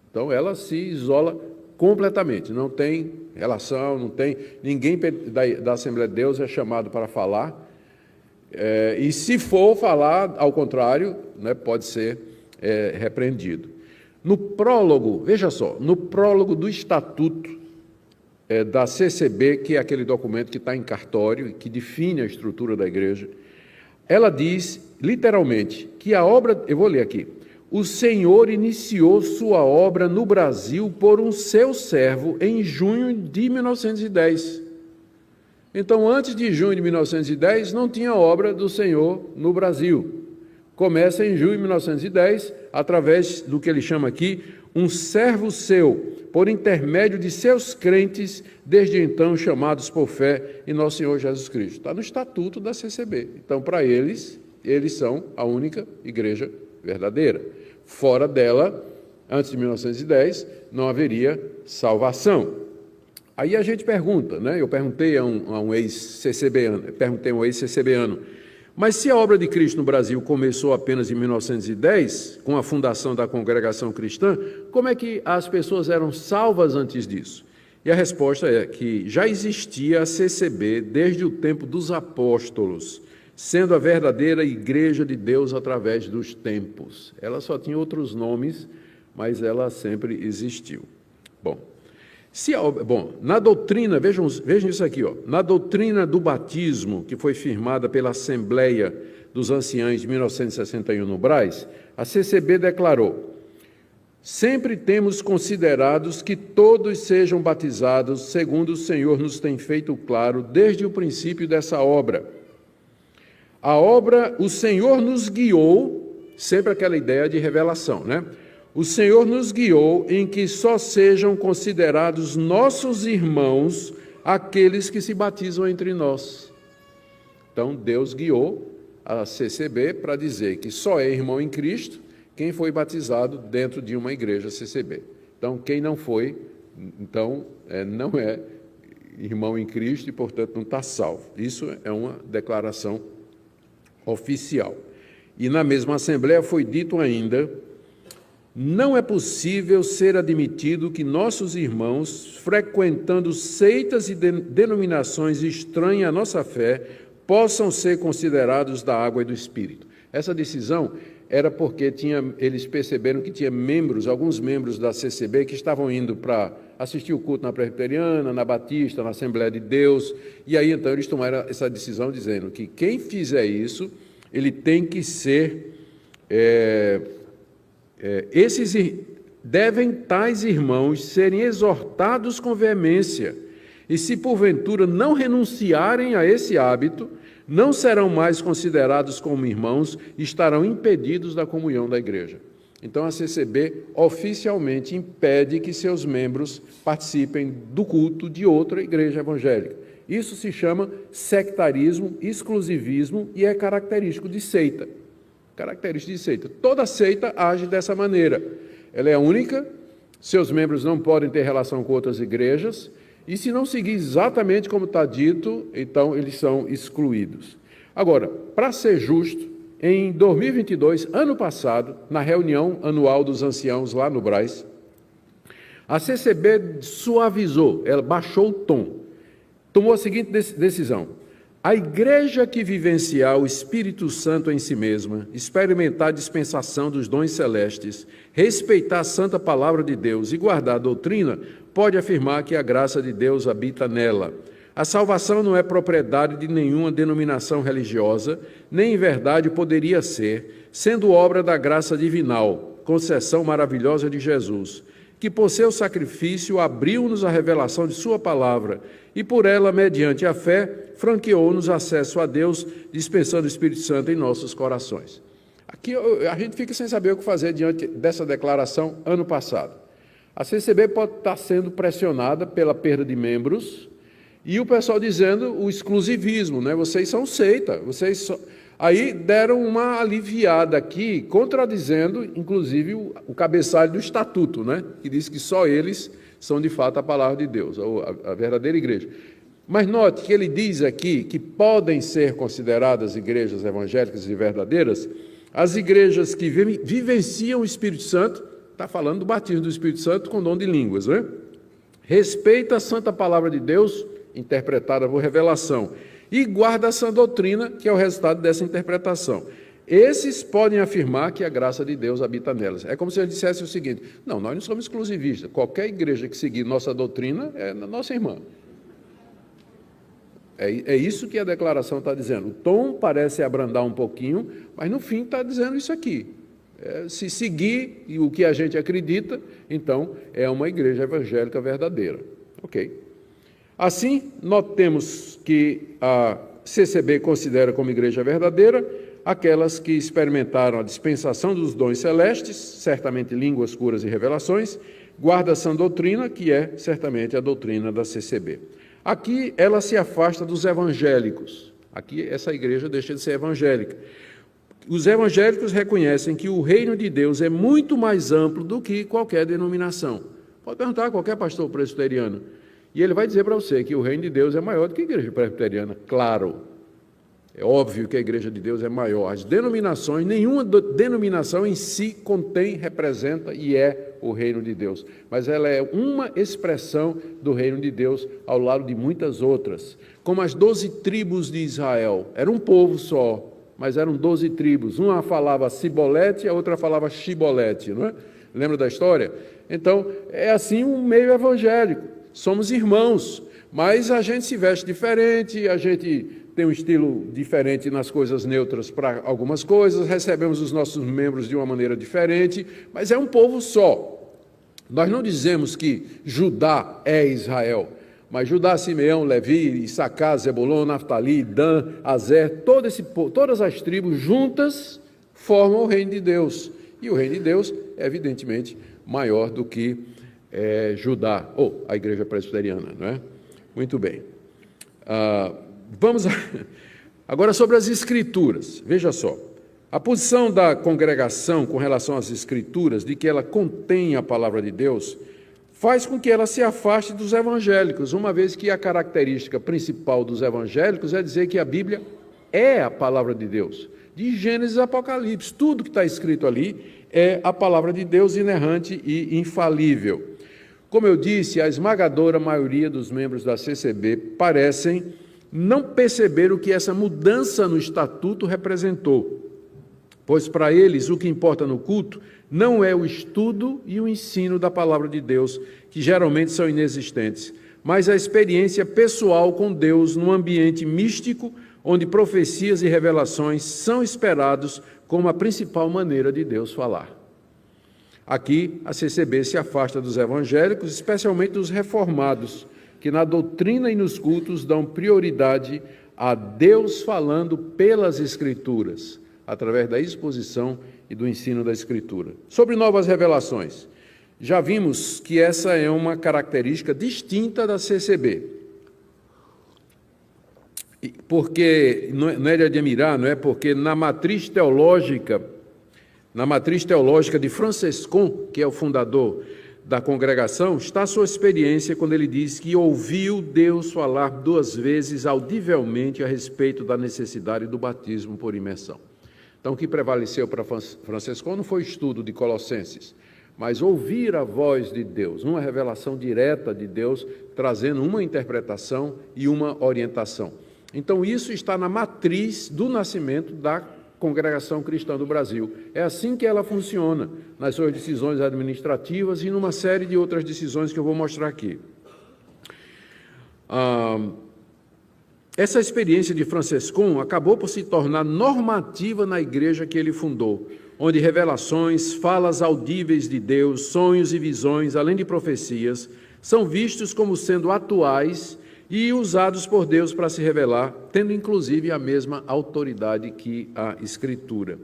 Então, ela se isola completamente, não tem relação, não tem... Ninguém da Assembleia de Deus é chamado para falar, e se for falar, ao contrário, né, pode ser repreendido. No prólogo, veja só, no prólogo do Estatuto da CCB, que é aquele documento que está em cartório e que define a estrutura da igreja, ela diz, literalmente, que a obra... Eu vou ler aqui. O Senhor iniciou sua obra no Brasil por um seu servo em junho de 1910. Então, antes de junho de 1910, não tinha obra do Senhor no Brasil. Começa em junho de 1910, através do que ele chama aqui, um servo seu, por intermédio de seus crentes, desde então chamados por fé em nosso Senhor Jesus Cristo. Está no Estatuto da CCB. Então, para eles são a única igreja verdadeira. Fora dela, antes de 1910, não haveria salvação. Aí a gente pergunta, né? Eu perguntei a um ex-CCBano, mas se a obra de Cristo no Brasil começou apenas em 1910, com a fundação da Congregação Cristã, como é que as pessoas eram salvas antes disso? E a resposta é que já existia a CCB desde o tempo dos apóstolos, sendo a verdadeira igreja de Deus através dos tempos. Ela só tinha outros nomes, mas ela sempre existiu. Na doutrina, vejam isso aqui, na doutrina do batismo, que foi firmada pela Assembleia dos Anciães de 1961 no Brás, a CCB declarou: sempre temos considerados que todos sejam batizados, segundo o Senhor nos tem feito claro desde o princípio dessa obra. A obra, o Senhor nos guiou, sempre aquela ideia de revelação, né? O Senhor nos guiou em que só sejam considerados nossos irmãos aqueles que se batizam entre nós. Então, Deus guiou a CCB para dizer que só é irmão em Cristo quem foi batizado dentro de uma igreja CCB. Então, quem não foi, não é irmão em Cristo e, portanto, não está salvo. Isso é uma declaração oficial. E na mesma Assembleia foi dito ainda: não é possível ser admitido que nossos irmãos, frequentando seitas e denominações estranhas à nossa fé, possam ser considerados da água e do Espírito. Essa decisão era porque eles perceberam que tinha alguns membros da CCB que estavam indo para assistir o culto na Presbiteriana, na Batista, na Assembleia de Deus, e aí então eles tomaram essa decisão dizendo que quem fizer isso, ele tem que ser... devem tais irmãos serem exortados com veemência, e se porventura não renunciarem a esse hábito, não serão mais considerados como irmãos e estarão impedidos da comunhão da igreja. Então a CCB oficialmente impede que seus membros participem do culto de outra igreja evangélica. Isso se chama sectarismo, exclusivismo e é característico de seita. Toda seita age dessa maneira. Ela é a única, seus membros não podem ter relação com outras igrejas, e se não seguir exatamente como está dito, então eles são excluídos. Agora, para ser justo, em 2022, ano passado, na reunião anual dos anciãos lá no Brás, a CCB suavizou, ela baixou o tom, tomou a seguinte decisão: A igreja que vivenciar o Espírito Santo em si mesma, experimentar a dispensação dos dons celestes, respeitar a santa palavra de Deus e guardar a doutrina, pode afirmar que a graça de Deus habita nela. A salvação não é propriedade de nenhuma denominação religiosa, nem em verdade poderia ser, sendo obra da graça divinal, concessão maravilhosa de Jesus, que por seu sacrifício abriu-nos a revelação de sua palavra e por ela, mediante a fé, franqueou-nos acesso a Deus, dispensando o Espírito Santo em nossos corações. Aqui a gente fica sem saber o que fazer diante dessa declaração ano passado. A CCB pode estar sendo pressionada pela perda de membros e o pessoal dizendo o exclusivismo, né? Vocês são seita, Aí deram uma aliviada aqui, contradizendo, inclusive, o cabeçalho do estatuto, né? Que diz que só eles são, de fato, a palavra de Deus, a verdadeira igreja. Mas note que ele diz aqui que podem ser consideradas igrejas evangélicas e verdadeiras as igrejas que vivenciam o Espírito Santo, está falando do batismo do Espírito Santo com dom de línguas, né? Respeita a santa palavra de Deus, interpretada por revelação, e guarda a sã doutrina, que é o resultado dessa interpretação. Esses podem afirmar que a graça de Deus habita nelas. É como se eles dissessem o seguinte: não, nós não somos exclusivistas, qualquer igreja que seguir nossa doutrina é nossa irmã. É isso que a declaração está dizendo. O tom parece abrandar um pouquinho, mas no fim está dizendo isso aqui. Se seguir o que a gente acredita, então é uma igreja evangélica verdadeira. Ok. Assim, notemos que a CCB considera como igreja verdadeira aquelas que experimentaram a dispensação dos dons celestes, certamente línguas, curas e revelações, guarda a sã doutrina, que é certamente a doutrina da CCB. Aqui ela se afasta dos evangélicos. Aqui essa igreja deixa de ser evangélica. Os evangélicos reconhecem que o reino de Deus é muito mais amplo do que qualquer denominação. Pode perguntar a qualquer pastor presbiteriano. E ele vai dizer para você que o reino de Deus é maior do que a igreja presbiteriana. Claro, é óbvio que a igreja de Deus é maior. As denominações, nenhuma denominação em si contém, representa e é o reino de Deus. Mas ela é uma expressão do reino de Deus ao lado de muitas outras. Como as 12 tribos de Israel. Era um povo só, mas eram 12 tribos. Uma falava Sibolete, a outra falava Shibolete, não é? Lembra da história? Então, é assim um meio evangélico. Somos irmãos, mas a gente se veste diferente, a gente tem um estilo diferente nas coisas neutras para algumas coisas, recebemos os nossos membros de uma maneira diferente, mas é um povo só. Nós não dizemos que Judá é Israel, mas Judá, Simeão, Levi, Issacar, Zebulon, Naftali, Dan, Azer, todas as tribos juntas formam o reino de Deus. E o reino de Deus é, evidentemente, maior do que Judá, ou a igreja presbiteriana, não é? Muito bem. Vamos agora sobre as Escrituras. Veja só, a posição da congregação com relação às Escrituras, de que ela contém a palavra de Deus, faz com que ela se afaste dos evangélicos, uma vez que a característica principal dos evangélicos é dizer que a Bíblia é a palavra de Deus. De Gênesis a Apocalipse, tudo que está escrito ali é a palavra de Deus inerrante e infalível. Como eu disse, a esmagadora maioria dos membros da CCB parecem não perceber o que essa mudança no estatuto representou, pois para eles o que importa no culto não é o estudo e o ensino da palavra de Deus, que geralmente são inexistentes, mas a experiência pessoal com Deus num ambiente místico, onde profecias e revelações são esperados como a principal maneira de Deus falar. Aqui, a CCB se afasta dos evangélicos, especialmente dos reformados, que na doutrina e nos cultos dão prioridade a Deus falando pelas Escrituras, através da exposição e do ensino da Escritura. Sobre novas revelações, já vimos que essa é uma característica distinta da CCB. Porque, não é de admirar, não é? Porque na matriz teológica de Francescon, que é o fundador da congregação, está a sua experiência quando ele diz que ouviu Deus falar 2 vezes audivelmente a respeito da necessidade do batismo por imersão. Então, o que prevaleceu para Francescon não foi o estudo de Colossenses, mas ouvir a voz de Deus, uma revelação direta de Deus, trazendo uma interpretação e uma orientação. Então, isso está na matriz do nascimento da Congregação Cristã do Brasil. É assim que ela funciona, nas suas decisões administrativas e numa série de outras decisões que eu vou mostrar aqui. Essa experiência de Franciscum acabou por se tornar normativa na igreja que ele fundou, onde revelações, falas audíveis de Deus, sonhos e visões, além de profecias, são vistos como sendo atuais e usados por Deus para se revelar, tendo inclusive a mesma autoridade que a Escritura.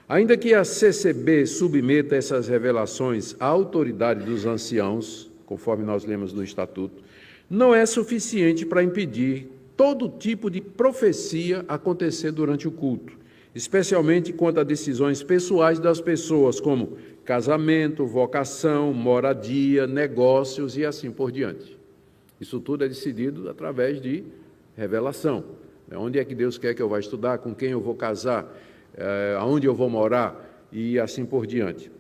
Ainda que a CCB submeta essas revelações à autoridade dos anciãos, conforme nós lemos no Estatuto, não é suficiente para impedir todo tipo de profecia acontecer durante o culto, especialmente quanto a decisões pessoais das pessoas, como casamento, vocação, moradia, negócios e assim por diante. Isso tudo é decidido através de revelação. Onde é que Deus quer que eu vá estudar, com quem eu vou casar, aonde eu vou morar e assim por diante.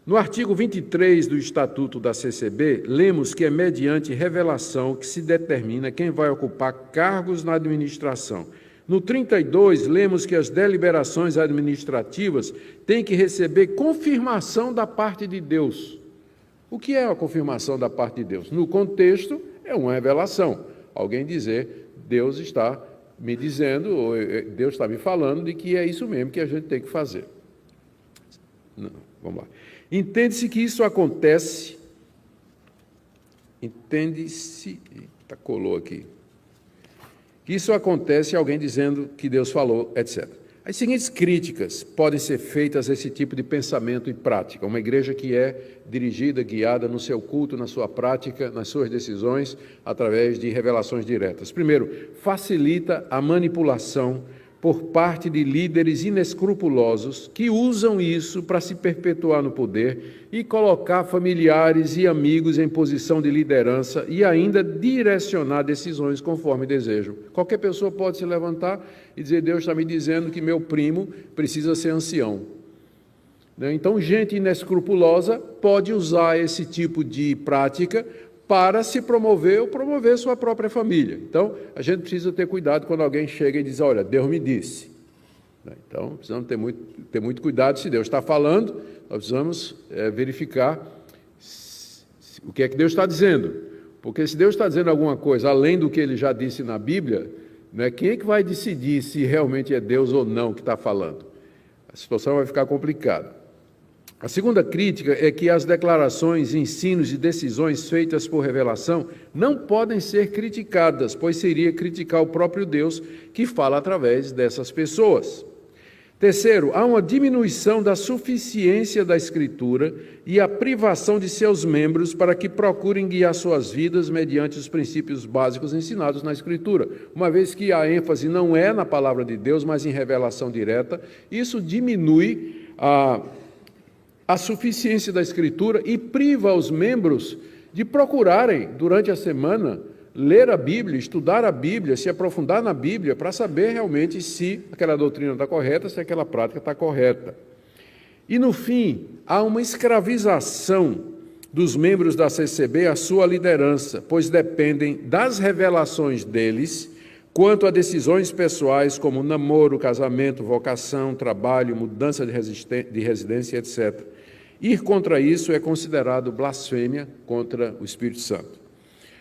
No artigo 23 do Estatuto da CCB, lemos que é mediante revelação que se determina quem vai ocupar cargos na administração. No 32, lemos que as deliberações administrativas têm que receber confirmação da parte de Deus. O que é a confirmação da parte de Deus? No contexto, é uma revelação. Alguém dizer, Deus está me dizendo, ou Deus está me falando de que é isso mesmo que a gente tem que fazer. Não, vamos lá. Entende-se que isso acontece, colou aqui, que isso acontece alguém dizendo que Deus falou, etc. As seguintes críticas podem ser feitas a esse tipo de pensamento e prática. Uma igreja que é dirigida, guiada no seu culto, na sua prática, nas suas decisões, através de revelações diretas. Primeiro, facilita a manipulação por parte de líderes inescrupulosos que usam isso para se perpetuar no poder e colocar familiares e amigos em posição de liderança e ainda direcionar decisões conforme desejam. Qualquer pessoa pode se levantar e dizer, Deus está me dizendo que meu primo precisa ser ancião. Então, gente inescrupulosa pode usar esse tipo de prática para se promover ou promover sua própria família. Então, a gente precisa ter cuidado quando alguém chega e diz, olha, Deus me disse. Então, precisamos ter muito cuidado. Se Deus está falando, nós precisamos verificar o que é que Deus está dizendo. Porque se Deus está dizendo alguma coisa além do que Ele já disse na Bíblia, quem é que vai decidir se realmente é Deus ou não que está falando? A situação vai ficar complicada. A segunda crítica é que as declarações, ensinos e decisões feitas por revelação não podem ser criticadas, pois seria criticar o próprio Deus que fala através dessas pessoas. Terceiro, há uma diminuição da suficiência da Escritura e a privação de seus membros para que procurem guiar suas vidas mediante os princípios básicos ensinados na Escritura. Uma vez que a ênfase não é na palavra de Deus, mas em revelação direta, isso diminui a suficiência da Escritura e priva os membros de procurarem, durante a semana, ler a Bíblia, estudar a Bíblia, se aprofundar na Bíblia, para saber realmente se aquela doutrina está correta, se aquela prática está correta. E, no fim, há uma escravização dos membros da CCB à sua liderança, pois dependem das revelações deles quanto a decisões pessoais como namoro, casamento, vocação, trabalho, mudança de residência, etc. Ir contra isso é considerado blasfêmia contra o Espírito Santo.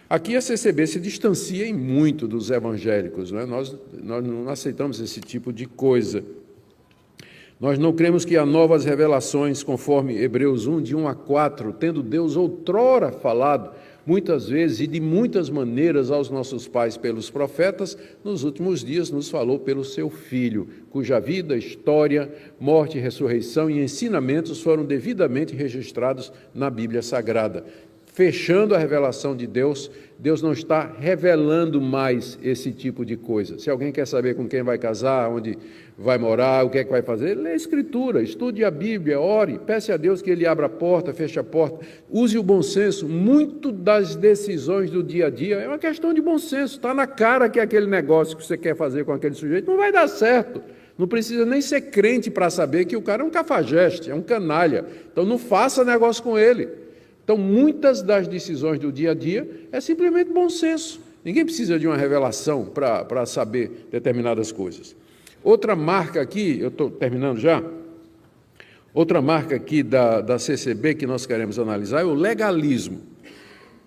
Aqui a CCB se distancia em muito dos evangélicos, não é? Nós não aceitamos esse tipo de coisa. Nós não cremos que há novas revelações, conforme Hebreus 1, de 1 a 4, tendo Deus outrora falado, muitas vezes e de muitas maneiras aos nossos pais pelos profetas, nos últimos dias nos falou pelo seu Filho, cuja vida, história, morte, ressurreição e ensinamentos foram devidamente registrados na Bíblia Sagrada. Fechando a revelação de Deus, Deus não está revelando mais esse tipo de coisa. Se alguém quer saber com quem vai casar, onde vai morar, o que é que vai fazer, lê a Escritura, estude a Bíblia, ore, peça a Deus que Ele abra a porta, feche a porta, use o bom senso. Muito das decisões do dia a dia é uma questão de bom senso. Está na cara que aquele negócio que você quer fazer com aquele sujeito não vai dar certo. Não precisa nem ser crente para saber que o cara é um cafajeste, é um canalha. Então não faça negócio com ele. Então, muitas das decisões do dia a dia é simplesmente bom senso. Ninguém precisa de uma revelação para saber determinadas coisas. Outra marca aqui, eu estou terminando já, outra marca aqui da CCB que nós queremos analisar é o legalismo,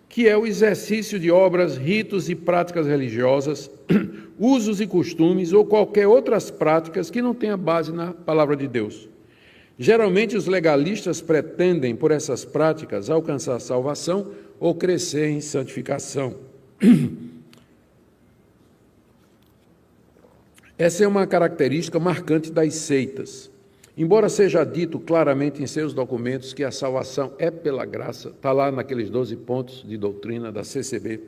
que é o exercício de obras, ritos e práticas religiosas, usos e costumes ou qualquer outras práticas que não tenha base na palavra de Deus. Geralmente os legalistas pretendem, por essas práticas, alcançar salvação ou crescer em santificação. Essa é uma característica marcante das seitas. Embora seja dito claramente em seus documentos que a salvação é pela graça, está lá naqueles 12 pontos de doutrina da CCB,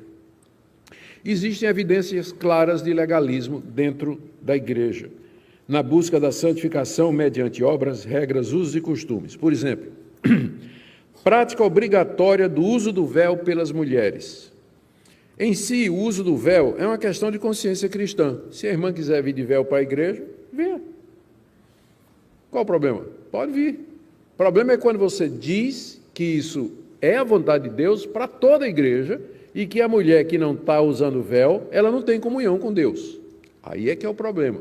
existem evidências claras de legalismo dentro da igreja, na busca da santificação mediante obras, regras, usos e costumes. Por exemplo, prática obrigatória do uso do véu pelas mulheres. Em si, o uso do véu é uma questão de consciência cristã. Se a irmã quiser vir de véu para a igreja, venha. Qual o problema? Pode vir. O problema é quando você diz que isso é a vontade de Deus para toda a igreja e que a mulher que não está usando véu, ela não tem comunhão com Deus. Aí é que é o problema.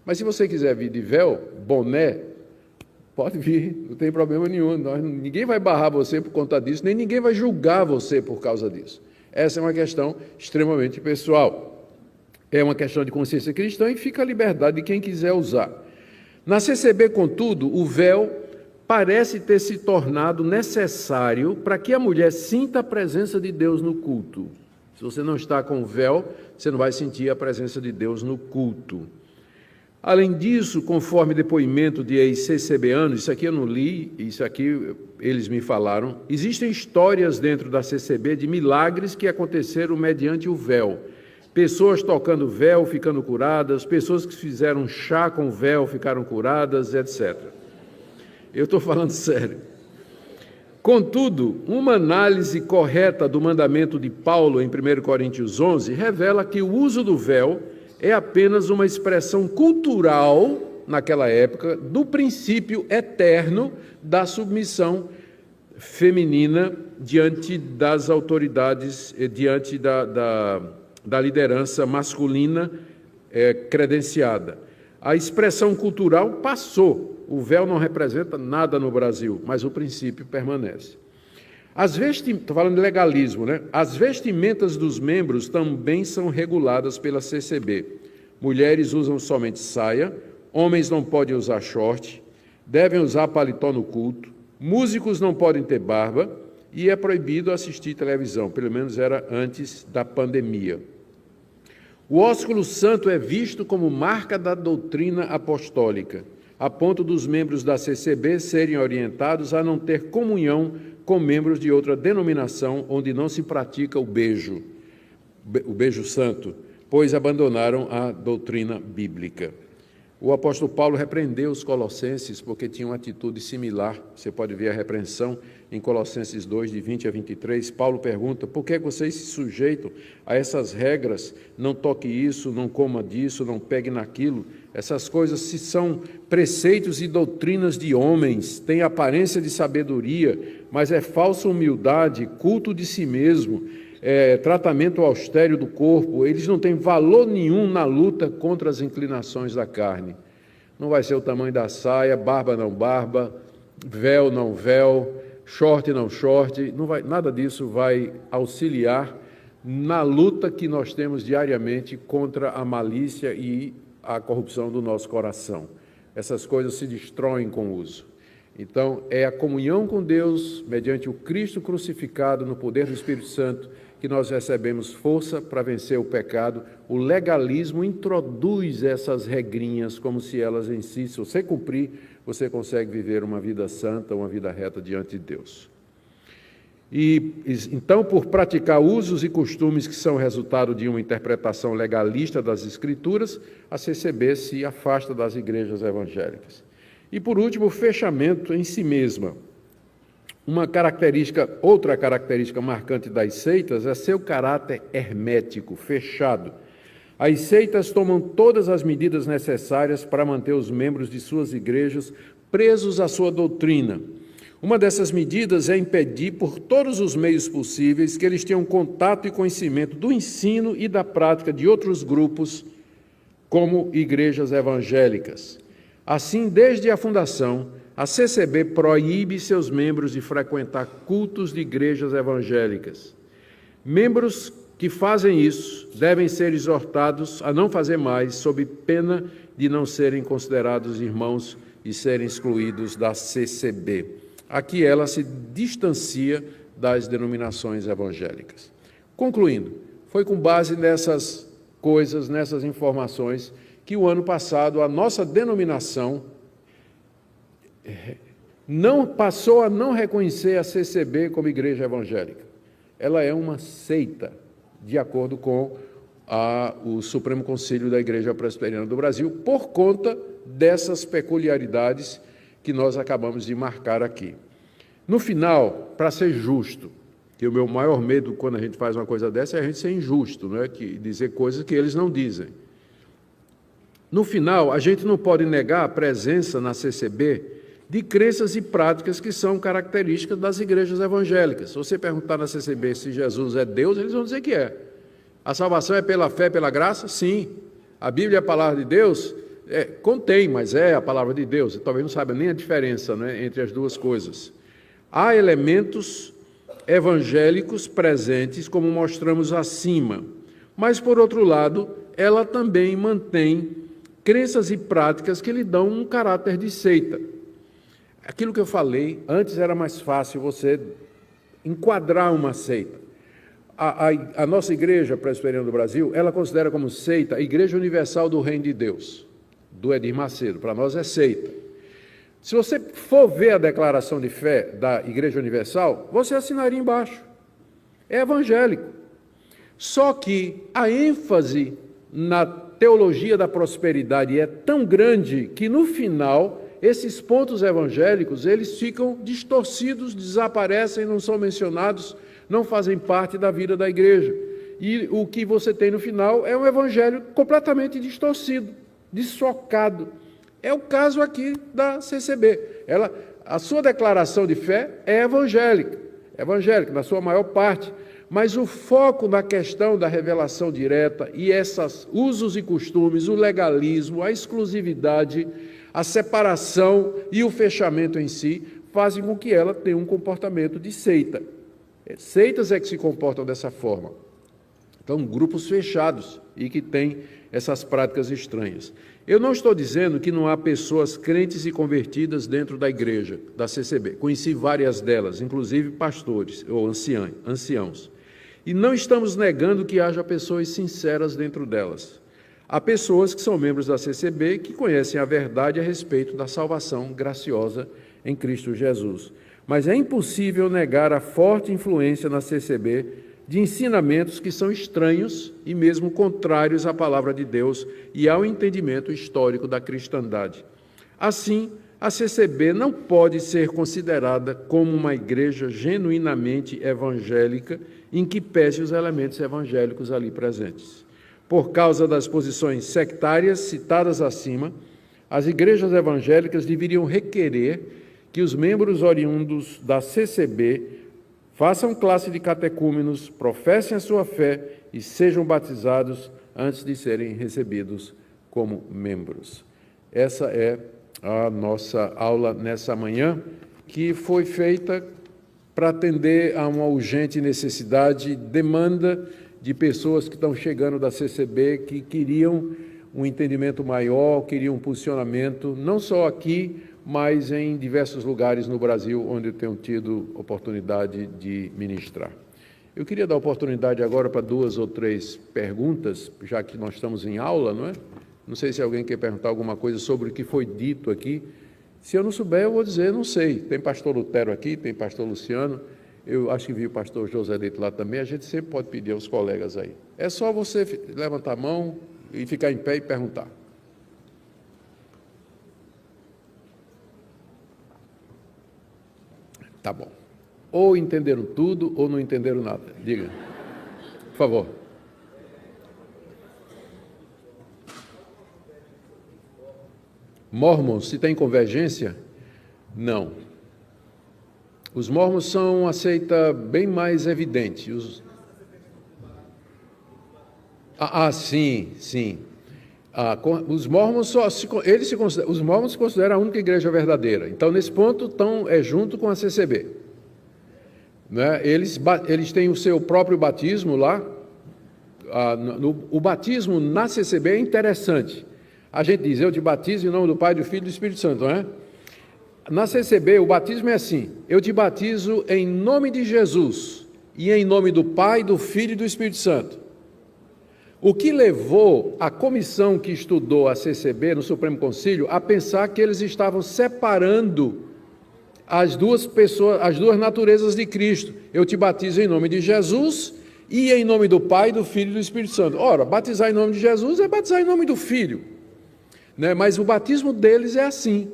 Mas se você quiser vir de véu, boné, pode vir, não tem problema nenhum. Ninguém vai barrar você por conta disso, nem ninguém vai julgar você por causa disso. Essa é uma questão extremamente pessoal. É uma questão de consciência cristã e fica a liberdade de quem quiser usar. Na CCB, contudo, o véu parece ter se tornado necessário para que a mulher sinta a presença de Deus no culto. Se você não está com o véu, você não vai sentir a presença de Deus no culto. Além disso, conforme depoimento de ex-CCBanos, isso aqui eu não li, isso aqui eles me falaram, existem histórias dentro da CCB de milagres que aconteceram mediante o véu. Pessoas tocando véu, ficando curadas, pessoas que fizeram chá com véu, ficaram curadas, etc. Eu estou falando sério. Contudo, uma análise correta do mandamento de Paulo em 1 Coríntios 11 revela que o uso do véu é apenas uma expressão cultural, naquela época, do princípio eterno da submissão feminina diante das autoridades, diante da liderança masculina credenciada. A expressão cultural passou, o véu não representa nada no Brasil, mas o princípio permanece. Estou falando de legalismo, né? As vestimentas dos membros também são reguladas pela CCB. Mulheres usam somente saia, homens não podem usar short, devem usar paletó no culto, músicos não podem ter barba e é proibido assistir televisão, pelo menos era antes da pandemia. O ósculo santo é visto como marca da doutrina apostólica, a ponto dos membros da CCB serem orientados a não ter comunhão com membros de outra denominação onde não se pratica o beijo santo, pois abandonaram a doutrina bíblica. O apóstolo Paulo repreendeu os colossenses porque tinham uma atitude similar. Você pode ver a repreensão em Colossenses 2, de 20 a 23. Paulo pergunta, por que vocês se sujeitam a essas regras? Não toque isso, não coma disso, não pegue naquilo. Essas coisas, se são preceitos e doutrinas de homens, têm aparência de sabedoria, mas é falsa humildade, culto de si mesmo, tratamento austero do corpo, eles não têm valor nenhum na luta contra as inclinações da carne. Não vai ser o tamanho da saia, barba não barba, véu não véu, short não short, nada disso vai auxiliar na luta que nós temos diariamente contra a malícia e a corrupção do nosso coração. Essas coisas se destroem com o uso. Então, é a comunhão com Deus, mediante o Cristo crucificado no poder do Espírito Santo, que nós recebemos força para vencer o pecado. O legalismo introduz essas regrinhas como se elas em si, se você cumprir, você consegue viver uma vida santa, uma vida reta diante de Deus. Então, por praticar usos e costumes que são resultado de uma interpretação legalista das Escrituras, a CCB se afasta das igrejas evangélicas. E, por último, o fechamento em si mesma. Outra característica marcante das seitas é seu caráter hermético, fechado. As seitas tomam todas as medidas necessárias para manter os membros de suas igrejas presos à sua doutrina. Uma dessas medidas é impedir, por todos os meios possíveis, que eles tenham contato e conhecimento do ensino e da prática de outros grupos, como igrejas evangélicas. Assim, desde a fundação, a CCB proíbe seus membros de frequentar cultos de igrejas evangélicas. Membros que fazem isso devem ser exortados a não fazer mais, sob pena de não serem considerados irmãos e serem excluídos da CCB. Aqui ela se distancia das denominações evangélicas. Concluindo, foi com base nessas coisas, nessas informações, que o ano passado a nossa denominação não passou a não reconhecer a CCB como igreja evangélica. Ela é uma seita, de acordo com o Supremo Conselho da Igreja Presbiteriana do Brasil, por conta dessas peculiaridades que nós acabamos de marcar aqui. No final, para ser justo, que o meu maior medo quando a gente faz uma coisa dessa é a gente ser injusto, não é? Dizer coisas que eles não dizem. No final, a gente não pode negar a presença na CCB de crenças e práticas que são características das igrejas evangélicas. Se você perguntar na CCB se Jesus é Deus, eles vão dizer que é. A salvação é pela fé, pela graça? Sim. A Bíblia é a palavra de Deus? Contém, mas é a palavra de Deus. E talvez não saiba nem a diferença, né, entre as duas coisas. Há elementos evangélicos presentes, como mostramos acima, mas, por outro lado, ela também mantém crenças e práticas que lhe dão um caráter de seita. Aquilo que eu falei, antes era mais fácil você enquadrar uma seita. A nossa Igreja Presbiteriana do Brasil, ela considera como seita a Igreja Universal do Reino de Deus, do Edir Macedo. Para nós é seita. Se você for ver a declaração de fé da Igreja Universal, você assinaria embaixo. É evangélico. Só que a ênfase na teologia da prosperidade é tão grande que, no final, esses pontos evangélicos, eles ficam distorcidos, desaparecem, não são mencionados, não fazem parte da vida da igreja. E o que você tem no final é um evangelho completamente distorcido, dessocado. É o caso aqui da CCB. A sua declaração de fé é evangélica, na sua maior parte, mas o foco na questão da revelação direta e esses usos e costumes, o legalismo, a exclusividade, a separação e o fechamento em si, fazem com que ela tenha um comportamento de seita. Seitas é que se comportam dessa forma. Então, grupos fechados e que têm essas práticas estranhas. Eu não estou dizendo que não há pessoas crentes e convertidas dentro da igreja, da CCB. Conheci várias delas, inclusive pastores ou anciãos. E não estamos negando que haja pessoas sinceras dentro delas. Há pessoas que são membros da CCB que conhecem a verdade a respeito da salvação graciosa em Cristo Jesus. Mas é impossível negar a forte influência na CCB de ensinamentos que são estranhos e mesmo contrários à palavra de Deus e ao entendimento histórico da cristandade. Assim, a CCB não pode ser considerada como uma igreja genuinamente evangélica em que pese os elementos evangélicos ali presentes. Por causa das posições sectárias citadas acima, as igrejas evangélicas deveriam requerer que os membros oriundos da CCB façam classe de catecúmenos, professem a sua fé e sejam batizados antes de serem recebidos como membros. Essa é a nossa aula nessa manhã, que foi feita para atender a uma urgente necessidade, demanda de pessoas que estão chegando da CCB, que queriam um entendimento maior, queriam um posicionamento, não só aqui, mas em diversos lugares no Brasil, onde eu tenho tido oportunidade de ministrar. Eu queria dar oportunidade agora para 2 ou 3 perguntas, já que nós estamos em aula, não é? Não sei se alguém quer perguntar alguma coisa sobre o que foi dito aqui. Se eu não souber, eu vou dizer, não sei. Tem pastor Lutero aqui, tem pastor Luciano, eu acho que vi o pastor José Leite lá também, a gente sempre pode pedir aos colegas aí. É só você levantar a mão e ficar em pé e perguntar. Tá bom. Ou entenderam tudo ou não entenderam nada. Diga. Por favor. Mormons, se tem convergência? Não. Os mormons são uma seita bem mais evidente. Sim, sim. Os mormons os mormons se consideram a única igreja verdadeira. Então, nesse ponto, é junto com a CCB. Né? Eles têm o seu próprio batismo lá. O batismo na CCB é interessante. A gente diz, eu te batizo em nome do Pai, do Filho e do Espírito Santo, não é? Na CCB, o batismo é assim, eu te batizo em nome de Jesus e em nome do Pai, do Filho e do Espírito Santo. O que levou a comissão que estudou a CCB no Supremo Concílio a pensar que eles estavam separando as duas pessoas, as duas naturezas de Cristo. Eu te batizo em nome de Jesus e em nome do Pai, do Filho e do Espírito Santo. Ora, batizar em nome de Jesus é batizar em nome do Filho, né? Mas o batismo deles é assim.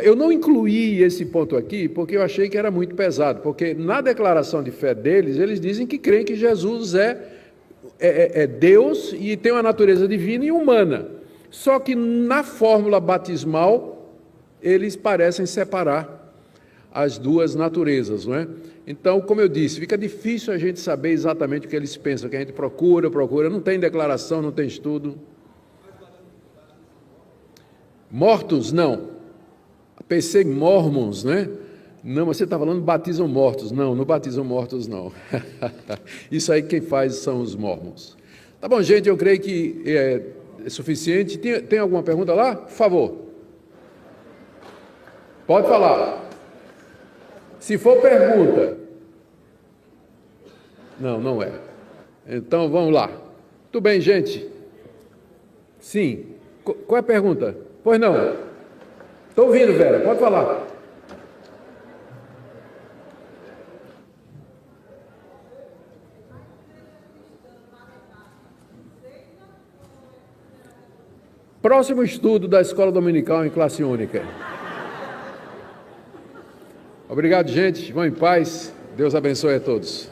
Eu não incluí esse ponto aqui porque eu achei que era muito pesado, porque na declaração de fé deles, eles dizem que creem que Jesus é Deus e tem uma natureza divina e humana. Só que na fórmula batismal, eles parecem separar as duas naturezas, não é? Então, como eu disse, fica difícil a gente saber exatamente o que eles pensam, que a gente procura, não tem declaração, não tem estudo. Mortos, não. Pensei mormons, né? Não, você está falando batizam mortos. Não, não batizam mortos, não. Isso aí quem faz são os mormons. Tá bom, gente, eu creio que é suficiente. Tem alguma pergunta lá? Por favor. Pode falar. Se for pergunta. Não, não é. Então, vamos lá. Tudo bem, gente? Sim. Qual é a pergunta? Pois não. Estou ouvindo, Vera, pode falar. Próximo estudo da Escola Dominical em classe única. Obrigado, gente. Vão em paz. Deus abençoe a todos.